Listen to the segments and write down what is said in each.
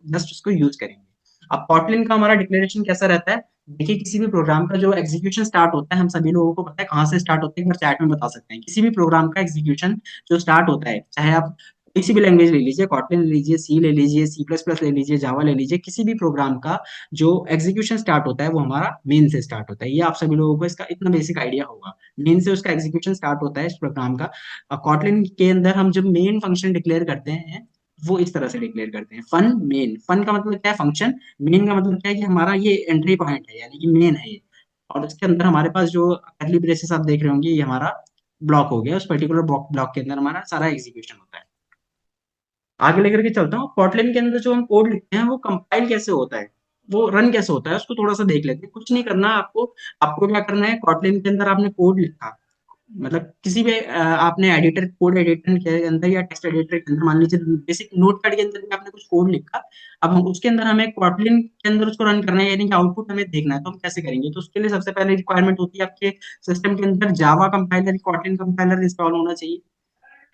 Just उसको use करेंगे। अब कॉटलिन का हमारा डिक्लेरेशन कैसा रहता है? देखिए, किसी भी प्रोग्राम का जो एग्जीक्यूशन स्टार्ट होता है, हम सभी लोगों को पता है कहाँ से स्टार्ट होता है, एक बार चैट में बता सकते हैं। किसी भी प्रोग्राम का एग्जीक्यूशन जो स्टार्ट होता है, चाहे आप किसी भी लैंग्वेज ले लीजिए, कॉटलिन ले लीजिए, सी ले लीजिए, सी प्लस प्लस ले लीजिए, जावा ले लीजिए, किसी भी प्रोग्राम का जो एग्जीक्यूशन स्टार्ट होता है वो हमारा मेन से स्टार्ट होता है। ये आप सभी लोगों को इसका इतना बेसिक आइडिया होगा। मेन से उसका एग्जीक्यूशन स्टार्ट होता है इस प्रोग्राम का। कॉटलिन के अंदर हम जब मेन फंक्शन डिक्लेयर करते हैं, वो इस तरह से डिक्लेयर करते हैं, फन मेन। फन का मतलब क्या है? फंक्शन। मेन का मतलब क्या है कि हमारा ये एंट्री पॉइंट है, यानी कि मेन है ये। और उसके अंदर हमारे पास जो कर्ली ब्रेसेस आप देख रहे होंगे, ये हमारा ब्लॉक हो गया। उस पर्टिकुलर ब्लॉक के अंदर हमारा सारा एग्जीक्यूशन होता है। आगे लेकर के चलता हूँ, कॉटलिन के अंदर जो हम कोड लिखते हैं वो कंपाइल कैसे होता है, वो रन कैसे होता है, उसको थोड़ा सा देख लेते हैं। कुछ नहीं करना आपको। आपको क्या करना है, कॉटलिन के अंदर आपने कोड लिखा, मतलब किसी भी आपने एडिटर, कोड एडिटर के अंदर या टेक्स्ट एडिटर के अंदर, मान लीजिए बेसिक नोटपैड के अंदर भी आपने कुछ कोड लिखा। अब हम उसके अंदर हमें कॉटलिन के अंदर उसको रन करना है, यानी कि आउटपुट हमें देखना है। तो हम कैसे करेंगे? तो उसके लिए सबसे पहले रिक्वायरमेंट होती है आपके सिस्टम के अंदर Java compiler, Kotlin compiler install होना चाहिए।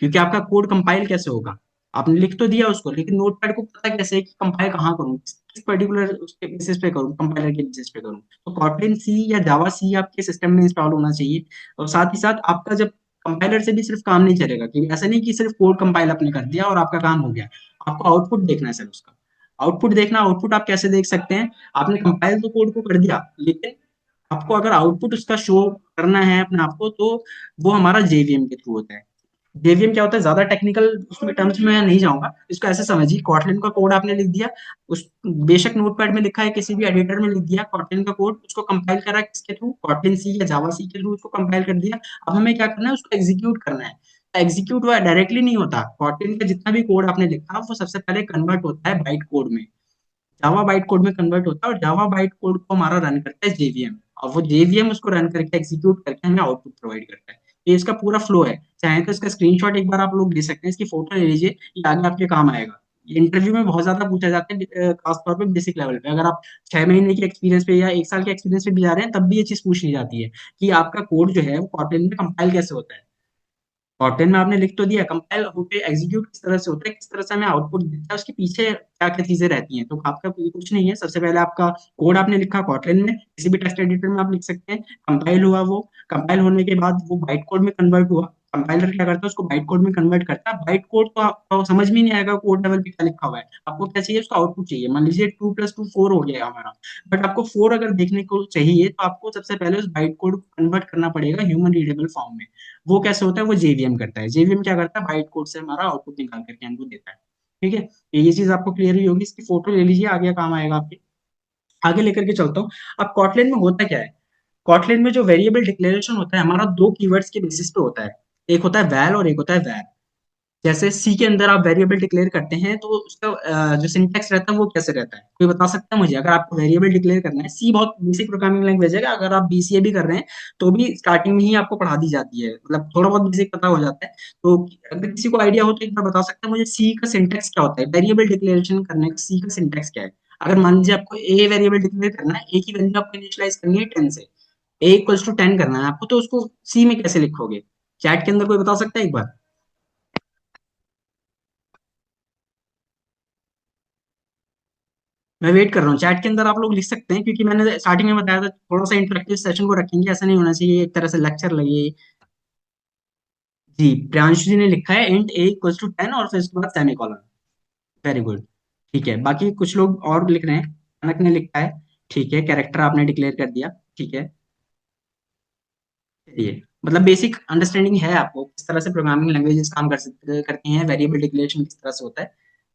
क्योंकि आपका कोड कंपाइल कैसे होगा? आपने लिख तो दिया उसको, लेकिन नोटपैड को पता कैसे है कि कंपाइल कहाँ करूँ, किस पर्टिकुलर उसके बेसिस पे करूँ, कंपाइलर के बेसिस पे करूँ? तो कॉटलिन सी या जावा सी आपके सिस्टम में इंस्टॉल होना चाहिए। और साथ ही साथ आपका जब कंपाइलर से भी सिर्फ काम नहीं चलेगा, कि ऐसा नहीं कि सिर्फ कोड कंपाइल आपने कर दिया और आपका काम हो गया। आपको आउटपुट देखना है सर उसका। आउटपुट देखना, आउटपुट आप कैसे देख सकते हैं? आपने कंपाइल तो कोड को कर दिया, लेकिन आपको अगर आउटपुट उसका शो करना है अपने आप को, तो वो हमारा जेवीएम के थ्रू होता है। जेवीएम क्या होता है, ज्यादा टेक्निकल उसमें टर्म्स में मैं नहीं जाऊंगा। इसको ऐसे समझिए, कॉटलिन का कोड आपने लिख दिया, उस बेशक नोटपैड में लिखा है, किसी भी एडिटर में लिख दिया कॉटलिन का कोड, उसको कंपाइल करा किसके थ्रू? कॉटलिन सी या जावा सी के थ्रू उसको कंपाइल कर दिया। अब हमें क्या करना है, उसको एग्जीक्यूट करना है। एग्जीक्यूट वो डायरेक्टली नहीं होता, कॉटलिन का जितना भी कोड आपने लिखा वो सबसे पहले कन्वर्ट होता है बाइट कोड में, जावा बाइट कोड में कन्वर्ट होता है, और जावा बाइट कोड को हमारा रन करता है जेवीएम। और वो जेवीएम उसको रन करके एग्जीक्यूट करके हमें आउटपुट प्रोवाइड करता है। ये इसका पूरा फ्लो है। चाहे तो इसका स्क्रीनशॉट एक बार आप लोग ले सकते हैं, इसकी फोटो ले लीजिए, ये आगे आपके काम आएगा। ये इंटरव्यू में बहुत ज्यादा पूछा जाता है, खासतौर पे बेसिक लेवल पे। अगर आप 6 महीने के एक्सपीरियंस पे या 1 साल के एक्सपीरियंस पे भी जा रहे हैं, तब भी ये चीज पूछ ली जाती है कि आपका कोड जो है वो कॉटलिन में कंपाइल कैसे होता है। कॉटन में आपने लिख तो दिया, कंपाइल होके एग्जीक्यूट किस तरह से होता है, किस तरह से हमें आउटपुट दिखता है, उसके पीछे क्या क्या चीजें रहती हैं। तो आपका कुछ नहीं है, सबसे पहले आपका कोड आपने लिखा कॉटन में, किसी भी टेक्स्ट एडिटर में आप लिख सकते हैं। कंपाइल हुआ, वो कंपाइल होने के बाद वो बाइट कोड में कन्वर्ट हुआ। कंपाइलर क्या करता है, उसको बाइट कोड में कन्वर्ट करता है। बाइट कोड तो आपको समझ में नहीं आएगा कोड लेवल पे क्या लिखा हुआ है। आपको क्या चाहिए, उसका आउटपुट चाहिए। मान लीजिए 2 + 2 4 हो गया हमारा, बट आपको 4 अगर देखने को चाहिए, तो आपको सबसे पहले उस बाइट कोड को कन्वर्ट करना पड़ेगा ह्यूमन रीडेबल फॉर्म में। वो कैसे होता है, वो जेवीएम करता है। जेवीएम क्या करता है, बाइट कोड से हमारा आउटपुट निकाल करके हमको देता है। ठीक है, तो ये चीज आपको क्लियर हुई होगी। इसकी फोटो ले लीजिए, आगे काम आएगा आपके। आगे लेकर के चलता हूँ। अब कॉटलिन में होता क्या है? कॉटलिन में जो वेरिएबल डिक्लेरेशन होता है हमारा, दो कीवर्ड्स के बेसिस पे होता है। एक होता है वैल और एक होता है वैर। जैसे सी के अंदर आप वेरिएबल डिक्लेयर करते हैं, तो उसका जो सिंटेक्स रहता है वो कैसे रहता है, कोई बता सकता है मुझे? अगर आपको वेरिएबल डिक्लेयर करना है, सी बहुत बेसिक प्रोग्रामिंग लैंग्वेज है, अगर आप बीसीए भी कर रहे हैं तो भी स्टार्टिंग में ही आपको पढ़ा दी जाती है, मतलब थोड़ा बहुत बेसिक पता हो जाता है। तो अगर किसी को आइडिया हो तो एक बार बता सकता है मुझे, सी का सिंटेक्स क्या होता है, वेरिएबल डिक्लेरेशन करने का सी का सिंटेक्स क्या है? अगर मान लीजिए आपको ए वेरिएबल डिक्लेयर करना है, ए की वैल्यू आपको इनिशियलाइज करनी है 10 से, ए इक्वल्स टू 10 करना है आपको, तो उसको सी में कैसे लिखोगे? चैट के अंदर कोई बता सकता है एक बार? मैं वेट कर रहा हूँ, चैट के अंदर आप लोग लिख सकते हैं, क्योंकि मैंने स्टार्टिंग में बताया था थोड़ा सा इंटरेक्टिव सेशन को रखेंगे, ऐसा नहीं होना चाहिए एक तरह से लेक्चर लगे। जी, प्रियांशु जी ने लिखा है इंट ए इक्वल्स टू 10 और फिर उसके बाद सेमीकोलन। Very good. ठीक है, बाकी कुछ लोग और लिख रहे हैं। कनक ने लिखा है, ठीक है, कैरेक्टर आपने डिक्लेयर कर दिया। ठीक है, ये मतलब बेसिक अंडरस्टैंडिंग है आपको किस तरह से प्रोग्रामिंग लैंग्वेजेस काम कर सकते करती हैं, वेरिएबल डिक्लेरेशन किस तरह से होता है।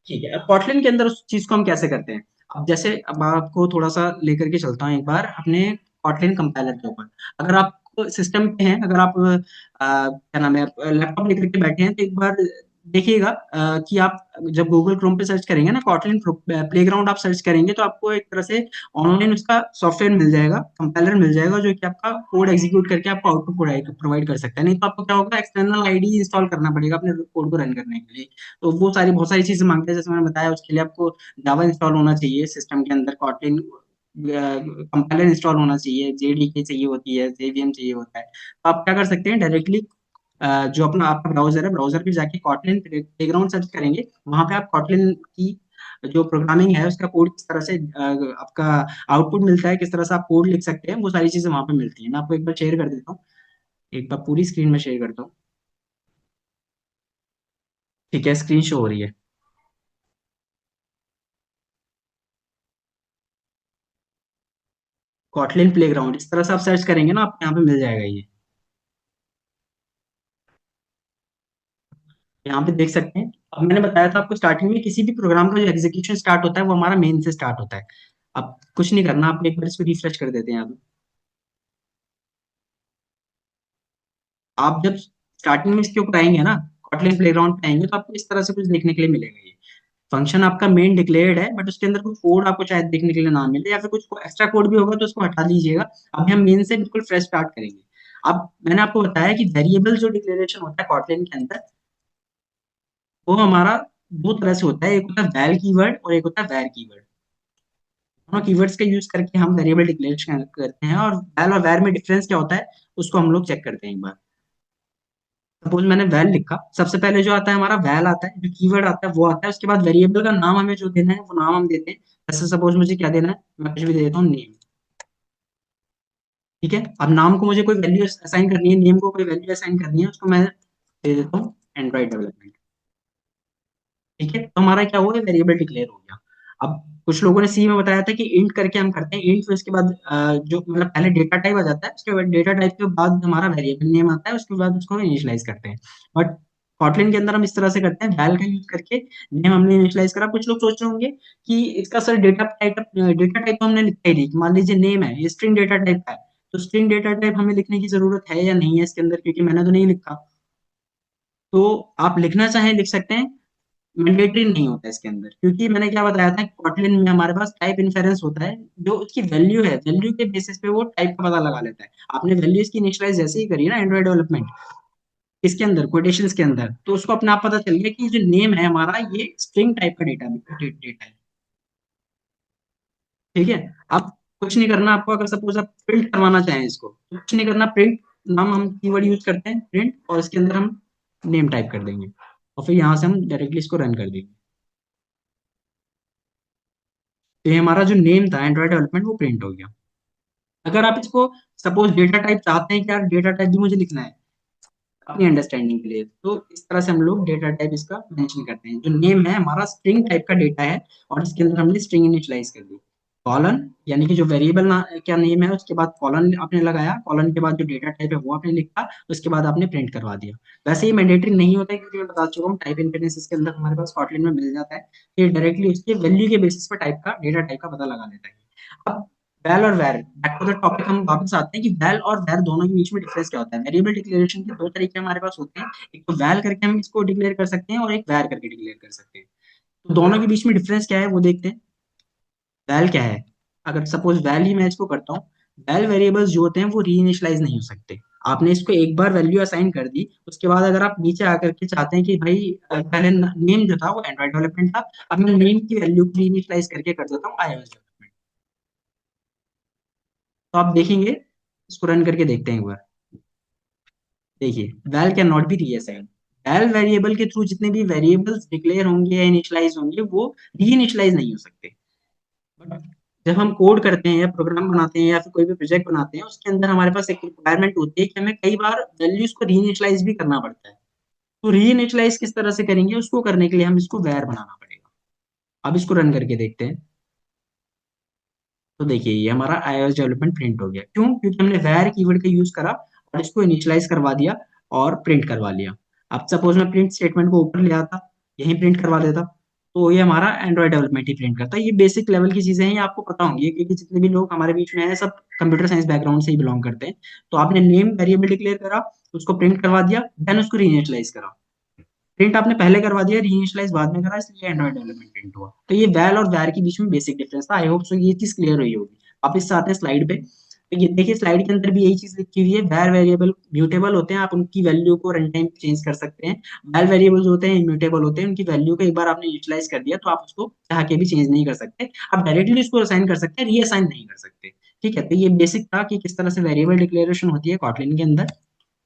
ठीक है, अब कॉटलिन के अंदर उस चीज को हम कैसे करते हैं? अब जैसे, अब आपको थोड़ा सा लेकर के चलता हूँ एक बार अपने कॉटलिन कंपाइलर के ऊपर। अगर आप सिस्टम पे हैं, अगर आप क्या नाम है, लैपटॉप लेकर के बैठे हैं, तो एक बार देखिएगा कि आप जब गूगल क्रोम पे सर्च करेंगे ना, कॉटलिन प्लेग्राउंड आप सर्च करेंगे, तो आपको एक तरह से ऑनलाइन उसका सॉफ्टवेयर मिल जाएगा, कंपाइलर मिल जाएगा, जो कि आपका कोड एग्जीक्यूट करके आपको आउटपुट प्रोवाइड कर सकता है। नहीं तो आपको क्या होगा, एक्सटर्नल आईडी इंस्टॉल करना पड़ेगा अपने कोड को रन करने के लिए। तो वो सारी बहुत सारी चीजें मांगते हैं, जैसे मैंने बताया, उसके लिए आपको जावा इंस्टॉल होना चाहिए सिस्टम के अंदर, कॉटलिन कंपाइलर इंस्टॉल होना चाहिए, जेडीके चाहिए होती है, जेवीएम चाहिए होता है। तो आप क्या कर सकते हैं, डायरेक्टली जो अपना आपका ब्राउजर है, ब्राउजर पे जाके कॉटलिन प्लेग्राउंड सर्च करेंगे, वहां पे आप कॉटलिन की जो प्रोग्रामिंग है उसका कोड किस तरह से आपका आउटपुट मिलता है, किस तरह से आप कोड लिख सकते हैं, वो सारी चीजें वहां पे मिलती है। मैं आपको एक बार शेयर कर देता हूँ, एक बार पूरी स्क्रीन में शेयर करता हूँ। ठीक है, स्क्रीन शो हो रही है। कॉटलिन प्लेग्राउंड इस तरह से आप सर्च करेंगे ना, आपको यहाँ पे मिल जाएगा ये। यहाँ पे देख सकते हैं। अब मैंने बताया था आपको स्टार्टिंग में, किसी भी प्रोग्राम का जो एग्जीक्यूशन स्टार्ट होता है वो हमारा मेन से स्टार्ट होता है। अब कुछ नहीं करना, आप एक बार इसको रिफ्रेश कर देते हैं। आप जब स्टार्टिंग में इसके ऊपर आएंगे ना, कॉटलिन प्लेग्राउंड पे आएंगे, तो आपको इस तरह से कुछ देखने के लिए मिलेगा। ये फंक्शन आपका मेन डिक्लेयर्ड है, बट उसके अंदर कुछ कोड आपको शायद देखने के लिए ना मिले, या फिर कुछ एक्स्ट्रा कोड भी होगा तो उसको हटा दीजिएगा। अभी हम मेन से बिल्कुल फ्रेश स्टार्ट करेंगे। अब मैंने आपको बताया कि वेरिएबल जो डिक्लेरेशन होता है कॉटलिन के अंदर, वो हमारा दो तरह से होता है। एक होता है वैल कीवर्ड और एक होता है वैर कीवर्ड। दोनों कीवर्ड्स का यूज करके हम वेरिएबल डिक्लेरेशन करते हैं, और वैल और वैर में डिफरेंस क्या होता है उसको हम लोग चेक करते हैं एक बार। सपोज मैंने वैल लिखा, सबसे पहले जो आता है हमारा वैल आता है, जो कीवर्ड आता है वो आता है। उसके बाद वेरिएबल का नाम हमें जो देना है वो नाम हम देते हैं। जैसे सपोज मुझे क्या देना है, मैं कुछ भी दे देता हूँ, नेम। ठीक है, अब नाम को मुझे कोई वैल्यू असाइन करनी है, नेम को कोई वैल्यू असाइन करनी है, उसको मैं दे देता हूँ एंड्रॉइड डेवलपमेंट। ठीक है, तो हमारा क्या हुआ, वेरिएबल डिक्लेयर हो गया। अब कुछ लोगों ने सी में बताया था कि इंट करके हम करते हैं इंट, फिर उसके बाद जो मतलब पहले डेटा टाइप आ जाता है, उसके बाद डेटा टाइप के बाद हमारा वेरिएबल नेम आता है, उसके बाद उसको इनिशियलाइज करते हैं। बट कॉटलिन के अंदर हम इस तरह से करते हैं, वैल का यूज करके नेम हमने इनिशियलाइज करा। कुछ लोग सोच रहे होंगे कि इसका सर डेटा टाइप तो हमने लिखा ही नहीं। मान लीजिए नेम है, ये स्ट्रिंग डेटा टाइप का है, तो स्ट्रिंग डेटा टाइप हमें लिखने की जरूरत है या नहीं है इसके अंदर, क्योंकि मैंने तो नहीं लिखा। तो आप लिखना चाहें लिख सकते हैं, मैंडेटरी नहीं होता है इसके अंदर, क्योंकि मैंने क्या बताया था, कॉटलिन में हमारे पास टाइप इन्फेरेंस होता है। जो उसकी वैल्यू है, वैल्यू के बेसिस पे वो टाइप का पता लगा लेता है। आपने वैल्यू इसकी इनिशियलाइज जैसे ही करी ना एंड्रॉइड डेवलपमेंट, इसके अंदर कोटेशंस के अंदर, तो उसको अपने आप पता चल गया कि जो नेम है हमारा ये स्ट्रिंग टाइप का डेटा है। ठीक है, अब कुछ नहीं करना आपको। अगर सपोज आप प्रिंट करवाना चाहें इसको, तो कुछ नहीं करना, प्रिंट नाम हम कीवर्ड यूज करते हैं, प्रिंट, और इसके अंदर हम नेम टाइप कर देंगे, और फिर यहाँ से हम डायरेक्टली इसको रन कर देंगे। तो ये हमारा जो नेम था एंड्रॉइड डेवलपमेंट वो प्रिंट हो गया। अगर आप इसको सपोज डेटा टाइप चाहते हैं कि यार डेटा टाइप भी मुझे लिखना है अपनी अंडरस्टैंडिंग के लिए, तो इस तरह से हम लोग डेटा टाइप इसका मेंशन करते हैं। जो नेम है हमारा स्ट्रिंग टाइप का डेटा है, और इसके अंदर हमने स्ट्रिंग इनिशियलाइज कर दी। कॉलन, यानी कि जो वेरिएबल क्या नेम है उसके बाद कॉलन आपने लगाया, कॉलन के बाद जो डेटा टाइप है वो आपने लिखा, उसके बाद आपने प्रिंट करवा दिया। वैसे ही मैंडेटरी नहीं होता है, क्योंकि मैं बता चुका हूँ टाइप इन्फेरेंस इसके अंदर हमारे पास कॉटलिन में मिल जाता है। ये डायरेक्टली उसके वैल्यू के बेसिस पर टाइप का डेटा टाइप का पता लगा लेता है। अब वैल और वैर, बैक टू द टॉपिक हम वापस आते हैं कि वैल और वैर दोनों के बीच में डिफरेंस क्या होता है। वेरिएबल डिक्लेरेशन के दो तरीके हमारे पास होते हैं, एक तो वैल करके हम इसको डिक्लेयर कर सकते हैं, और एक वैर करके डिक्लेयर कर सकते हैं। तो दोनों के बीच में डिफरेंस क्या है वो देखते हैं। वैल क्या है, अगर सपोज वैल ही मैं इसको करता हूँ, वैल वेरिएबल्स जो होते हैं वो रीइनिशियलाइज नहीं हो सकते। आपने इसको एक बार वैल्यू असाइन कर दी, उसके बाद अगर आप नीचे आकर के चाहते हैं कि भाई पहले नेम जो था वो एंड्रॉइड डेवलपमेंट था, अब मैं नेम की वैल्यू को रीइनिशियलाइज करके कर देता हूँ iOS डेवलपमेंट, तो आप देखेंगे, इसको रन करके देखते हैं एक बार। देखिए, val can not be reassigned. Val variable के थ्रू जितने भी वेरिएबल्स डिक्लेयर होंगे या इनिशियलाइज होंगे वो रीइनिशियलाइज नहीं हो सकते। बट जब हम कोड करते हैं या प्रोग्राम बनाते हैं या फिर कोई भी प्रोजेक्ट बनाते हैं, उसके अंदर हमारे पास एक रिक्वायरमेंट होती है कि हमें कई बार वैल्यूज को रीइनिशियलाइज भी करना पड़ता है। तो रीइनिशियलाइज किस तरह से करेंगे, उसको करने के लिए हम इसको वैर बनाना पड़ेगा। अब इसको रन करके देखते हैं। तो देखिए, ये हमारा iOS डेवलपमेंट प्रिंट हो गया। क्यों? क्योंकि हमने वैर कीवर्ड का यूज करा और इसको इनिशियलाइज करवा दिया और प्रिंट करवा लिया। अब सपोज मैं प्रिंट स्टेटमेंट को ऊपर ले आता, यहीं प्रिंट करवा देता, तो ये हमारा एंड्रॉइड डेवलपमेंट ही प्रिंट करता है। ये बेसिक लेवल की चीजें हैं, ये आपको पता होंगी, क्योंकि जितने भी लोग हमारे बीच में हैं सब कंप्यूटर साइंस बैकग्राउंड से ही बिलोंग करते हैं। तो आपने नेम वेरिएबल डिक्लेयर करा, उसको प्रिंट करवा दिया, देन उसको रीइनिशियलाइज करा। प्रिंट आपने पहले करवा दिया, रीइनिशियलाइज बाद में करा, इसलिए एंड्रॉइड डेवलपमेंट प्रिंट हुआ। तो ये वैल और वैर के बीच में बेसिक डिफरेंस था। आई होप सो ये चीज क्लियर हुई होगी। आप इससे आते हैं स्लाइड पे, तो ये देखिए स्लाइड के अंदर भी यही चीज लिखी हुई है। वैर वेरिएबल म्यूटेबल होते हैं, आप उनकी वैल्यू को रन टाइम चेंज कर सकते हैं। वैल वेरिएबल्स होते हैं इम्यूटेबल होते हैं, उनकी वैल्यू को एक बार आपने यूटिलाइज कर दिया तो आप उसको चाह के भी चेंज नहीं कर सकते। आप डायरेक्टली उसको असाइन कर सकते हैं, रीअसाइन नहीं कर सकते। ठीक है, तो ये बेसिक था कि किस तरह से वेरिएबल डिक्लेरेशन होती है कॉटलिन के अंदर।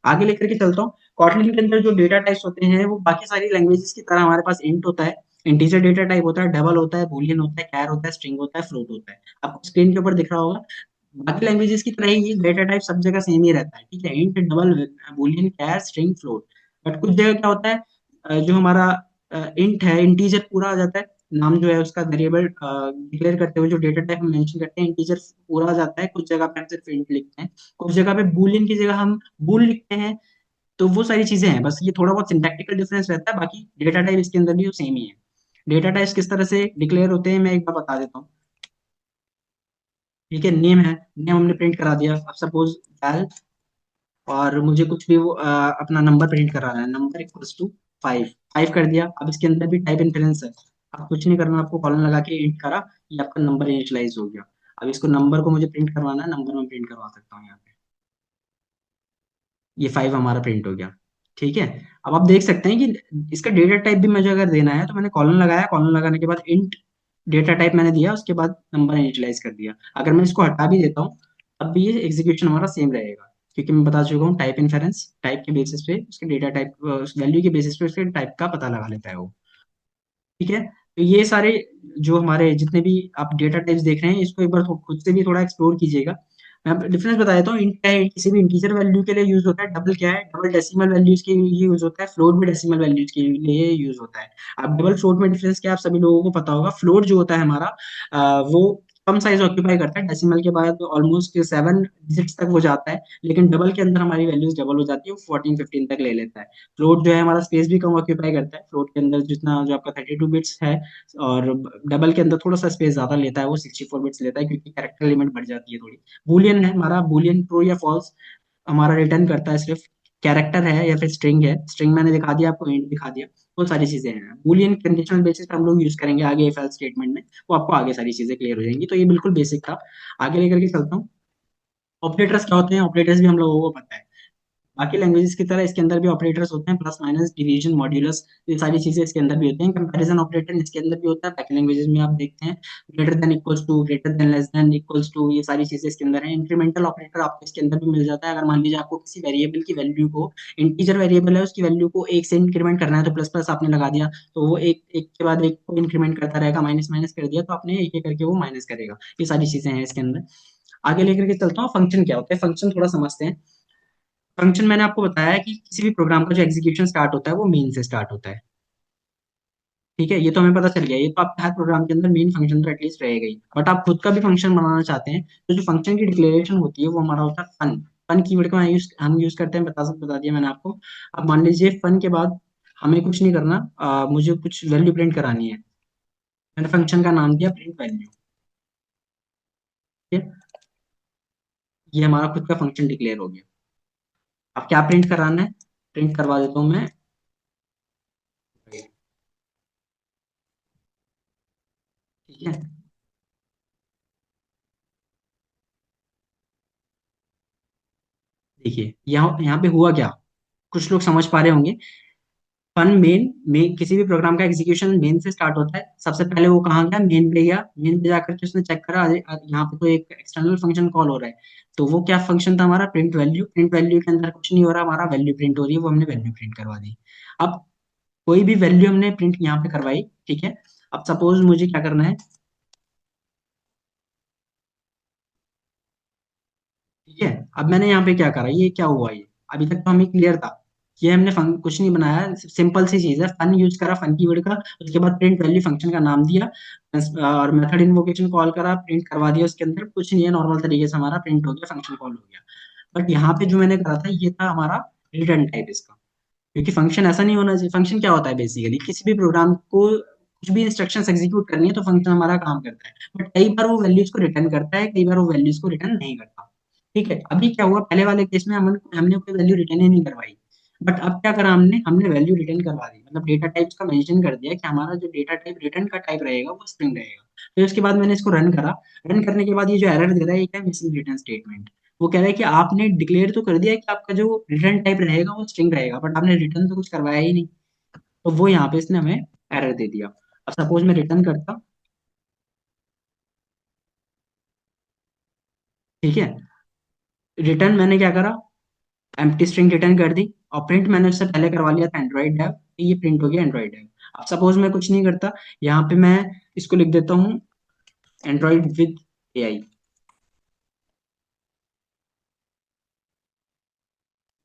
आगे लेकर के चलता हूँ। कॉटलिन के अंदर जो डेटा टाइप्स होते हैं वो बाकी सारी लैंग्वेजेस की तरह हमारे पास इंट होता है, इंटीजर डेटा टाइप होता है, डबल होता है, बूलियन होता है, कैर होता है, स्ट्रिंग होता है, फ्लोट होता है। आपको स्क्रीन के ऊपर दिख रहा होगा। बाकी लैंग्वेजेस की तरह ही डेटा टाइप सब जगह सेम ही रहता है, ठीक है, int, double, boolean, char, string, float. But कुछ जगह क्या होता है, जो हमारा इंट है, इंटीजर पूरा आ जाता है, नाम जो है उसका वेरिएबल डिक्लेयर करते हुए जो डेटा टाइप हम मेंशन करते हैं, इंटीजर पूरा आ जाता है। कुछ जगह पे हम सिर्फ इंट लिखते हैं, कुछ जगह पे बूलियन की जगह हम बूल लिखते हैं। तो वो सारी चीजें हैं, बस ये थोड़ा बहुत सिंटैक्टिकल डिफरेंस रहता है, बाकी डेटा टाइप इसके अंदर भी सेम ही है। डेटा टाइप्स किस तरह से डिक्लेयर होते हैं मैं एक बार बता देता हूँ। ठीक है, नेम है, नेम हमने प्रिंट करा दिया। अब सपोज वैल, और मुझे कुछ भी वो अपना नंबर प्रिंट कराना है, नंबर इक्वल्स टू 5, 5 कर दिया। अब इसके अंदर भी टाइप इन्फ्लुएंस है, अब कुछ नहीं करना आपको, कॉलन लगा के इंट करा, ये आपका नंबर इनिशियलाइज हो गया। अब इसको नंबर को मुझे प्रिंट करवाना है, नंबर में प्रिंट करवा सकता हूँ यहाँ पे, ये 5 हमारा प्रिंट हो गया। ठीक है, अब आप देख सकते हैं कि इसका डेटा टाइप भी मुझे अगर देना है तो मैंने कॉलन लगाया, कॉलन लगाने के बाद इंट डेटा टाइप मैंने दिया, उसके बाद नंबर इनिशियलाइज कर दिया। अगर मैं इसको हटा भी देता हूँ तब भी ये एग्जीक्यूशन हमारा सेम रहेगा, क्योंकि मैं बता चुका हूँ टाइप इन्फेरेंस, टाइप के बेसिस पे उसके डेटा टाइप, वैल्यू के बेसिस पे उसके टाइप का पता लगा लेता है वो। ठीक है, तो ये सारे जो हमारे जितने भी आप डेटा टाइप्स देख रहे हैं, इसको एक बार खुद से भी थोड़ा एक्सप्लोर कीजिएगा। मैं डिफरेंस बता देता हूँ। इंट क्या है, किसी भी इंटीजर वैल्यू के लिए यूज होता है। डबल क्या है, डबल डेसिमल वैल्यूज के लिए यूज होता है। फ्लोट भी डेसिमल वैल्यूज के लिए यूज होता है। अब डबल फ्लोट में डिफरेंस क्या है, आप सभी लोगों को पता होगा। फ्लोट जो होता है हमारा, वो कम साइज ऑक्यूपाई करता है, डेसिमल के बाद ऑलमोस्ट 7 डिजिट्स तक वो जाता है, लेकिन डबल के अंदर हमारी वैल्यूज डबल हो जाती है, वो 14 15 तक ले लेता है। फ्लोट जो है हमारा स्पेस भी कम ऑक्यूपाई करता है, फ्लोट के अंदर जितना जो आपका 32 बिट्स है, और डबल के अंदर थोड़ा सा स्पेस ज्यादा लेता है, वो 64 बिट्स लेता है, क्योंकि कैरेक्टर लिमिट बढ़ जाती है थोड़ी। बूलियन है हमारा, बूलियन ट्रू या फॉल्स हमारा रिटर्न करता है, सिर्फ कैरेक्टर है या फिर स्ट्रिंग है, स्ट्रिंग मैंने दिखा दिया आपको, इंट दिखा दिया। वो सारी चीजें हैं, बूलियन कंडीशनल बेसिस पे हम लोग यूज करेंगे आगे इफ एल्स स्टेटमेंट में, वो आपको आगे सारी चीजें क्लियर हो जाएंगी। तो ये बिल्कुल बेसिक था, आगे लेकर के चलता हूँ। ऑपरेटर्स क्या होते हैं, ऑपरेटर्स भी हम लोगों को पता है। बाकी लैंग्वेजेस की तरह इसके अंदर भी ऑपरेटर्स होते हैं, प्लस माइनस, डिवीजन, मॉड्यूलस, ये सारी चीजें इसके अंदर भी होती हैं। कंपैरिजन ऑपरेटर इसके अंदर भी होता है, बाकी लैंग्वेजेस में आप देखते हैं greater than, equals to, greater than, less than, equals to, ये सारी चीजें इसके अंदर है। इंक्रीमेंटल ऑपरेटर आपको इसके अंदर भी मिल जाता है। अगर मान लीजिए आपको किसी वेरिएबल की वैल्यू को, इंटीजर वेरिएबल है उसकी वैल्यू को 1 से इंक्रीमेंट करना है, तो प्लस प्लस आपने लगा दिया, तो वो एक एक के बाद एक को इंक्रीमेंट करता रहेगा, माइनस माइनस कर दिया तो आपने एक एक करके वो माइनस करेगा। ये सारी चीजें हैं इसके अंदर। आगे लेकर के चलता हूँ, फंक्शन क्या होता है, फंक्शन थोड़ा समझते हैं। फंक्शन मैंने आपको बताया कि किसी भी प्रोग्राम का जो एग्जीक्यूशन स्टार्ट होता है वो मेन से स्टार्ट होता है। ठीक है, ये तो हमें पता चल गया, ये तो आपके हर प्रोग्राम के अंदर मेन फंक्शन तो एटलीस्ट रहेगा ही। बट आप खुद का भी फंक्शन बनाना चाहते हैं, तो जो फंक्शन की डिक्लेरेशन होती है वो हमारा होता है फन। फन कीवर्ड का हम यूज करते हैं, बता दिया मैंने आपको। अब मान लीजिए फन के बाद हमें कुछ नहीं करना, मुझे कुछ वैल्यू प्रिंट करानी है, मैंने फंक्शन का नाम दिया प्रिंट वैल्यू। ठीक है, ये हमारा खुद का फंक्शन डिक्लेयर हो गया। अब क्या प्रिंट कराना है, प्रिंट करवा देता हूँ मैं। ठीक है, देखिए यहाँ यहाँ पे हुआ क्या, कुछ लोग समझ पा रहे होंगे। फन मेन किसी भी प्रोग्राम का एग्जीक्यूशन मेन से स्टार्ट होता है। सबसे पहले वो कहाँ गया, मेन पे गया, मेन पे जाकर के उसने चेक करा, अरे यहाँ पे तो एक एक्सटर्नल फंक्शन कॉल हो रहा है। तो वो क्या फंक्शन था हमारा, प्रिंट वैल्यू। प्रिंट वैल्यू के अंदर कुछ नहीं हो रहा, हमारा वैल्यू प्रिंट हो रही है, वो हमने वैल्यू प्रिंट करवा दी। अब कोई भी वैल्यू हमने प्रिंट यहाँ पे करवाई, ठीक है। अब सपोज मुझे क्या करना है, ठीक है। अब मैंने यहाँ पे क्या करा, ये क्या हुआ, ये अभी तक तो हमें क्लियर था। ये हमने कुछ नहीं बनाया, सिंपल सी चीज है, फन यूज करा, फन कीवर्ड का, उसके बाद प्रिंट वैल्यू फंक्शन का नाम दिया, और मेथड इन्वोकेशन कॉल करा, प्रिंट करवा दिया। उसके अंदर कुछ नहीं है, नॉर्मल तरीके से हमारा प्रिंट हो गया, फंक्शन कॉल हो गया। बट यहाँ पे जो मैंने करा था, ये था हमारा रिटर्न टाइप इसका। क्योंकि फंक्शन ऐसा नहीं होना चाहिए। फंक्शन क्या होता है, बेसिकली किसी भी प्रोग्राम को कुछ भी इंस्ट्रक्शंस एग्जीक्यूट करनी है तो फंक्शन हमारा काम करता है। बट कई बार वो वैल्यूज को रिटर्न करता है, कई बार वो वैल्यूज को रिटर्न नहीं करता। ठीक है, अभी क्या हुआ, पहले वाले केस में हमने कोई वैल्यू रिटर्न ही नहीं करवाई। बट अब क्या करा हमने हमने वैल्यू रिटर्न करवा दी, मतलब डेटा टाइप्स का मेंशन कर दिया कि हमारा जो डेटा टाइप रिटर्न का टाइप रहेगा वो स्ट्रिंग रहेगा। फिर उसके बाद मैंने इसको रन करा। रन करने के बाद ये जो एरर दे रहा है, ये क्या, मिसिंग रिटर्न स्टेटमेंट। वो कह रहा है कि आपने डिक्लेयर तो कर दिया है कि आपका जो रिटर्न टाइप रहेगा वो स्ट्रिंग रहेगा, बट आपने रिटर्न तो कुछ करवाया ही नहीं। तो वो यहाँ पे इसने हमें एरर दे दिया। अब सपोज मैं रिटर्न करता, ठीक है, रिटर्न मैंने क्या करा, एम्प्टी स्ट्रिंग रिटर्न कर दी। और प्रिंट मैंने उससे पहले करवा लिया था एंड्रॉइड डेव, ये प्रिंट हो गया एंड्रॉइड डेव। अब सपोज मैं कुछ नहीं करता, यहाँ पे मैं इसको लिख देता हूँ Android with AI,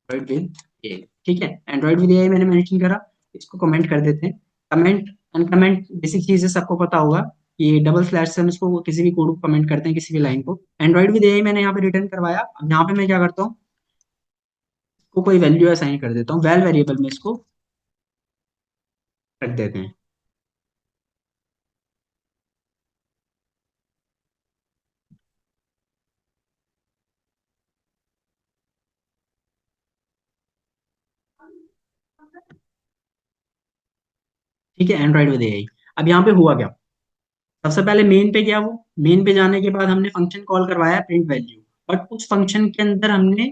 Android with AI. ठीक है, एंड्रॉइड विद एआई मैंने मेंशन करा, इसको कमेंट कर देते हैं। कमेंट अनकमेंट बेसिक चीजें सबको पता होगा, ये डबल स्लैश से हम इसको किसी भी कोड को कमेंट करते हैं, किसी भी लाइन को। एंड्रॉइड विद एआई मैंने यहाँ पे रिटर्न करवाया। अब यहाँ पे मैं क्या करता हूँ, इसको कोई वैल्यू असाइन कर देता हूँ, वैल वेरिएबल में इसको रख देते हैं। ठीक है, एंड्रॉइड विद एआई। अब यहाँ पे हुआ क्या, सबसे पहले मेन पे गया वो, मेन पे जाने के बाद हमने फंक्शन कॉल करवाया प्रिंट वैल्यू। बट उस फंक्शन के अंदर हमने,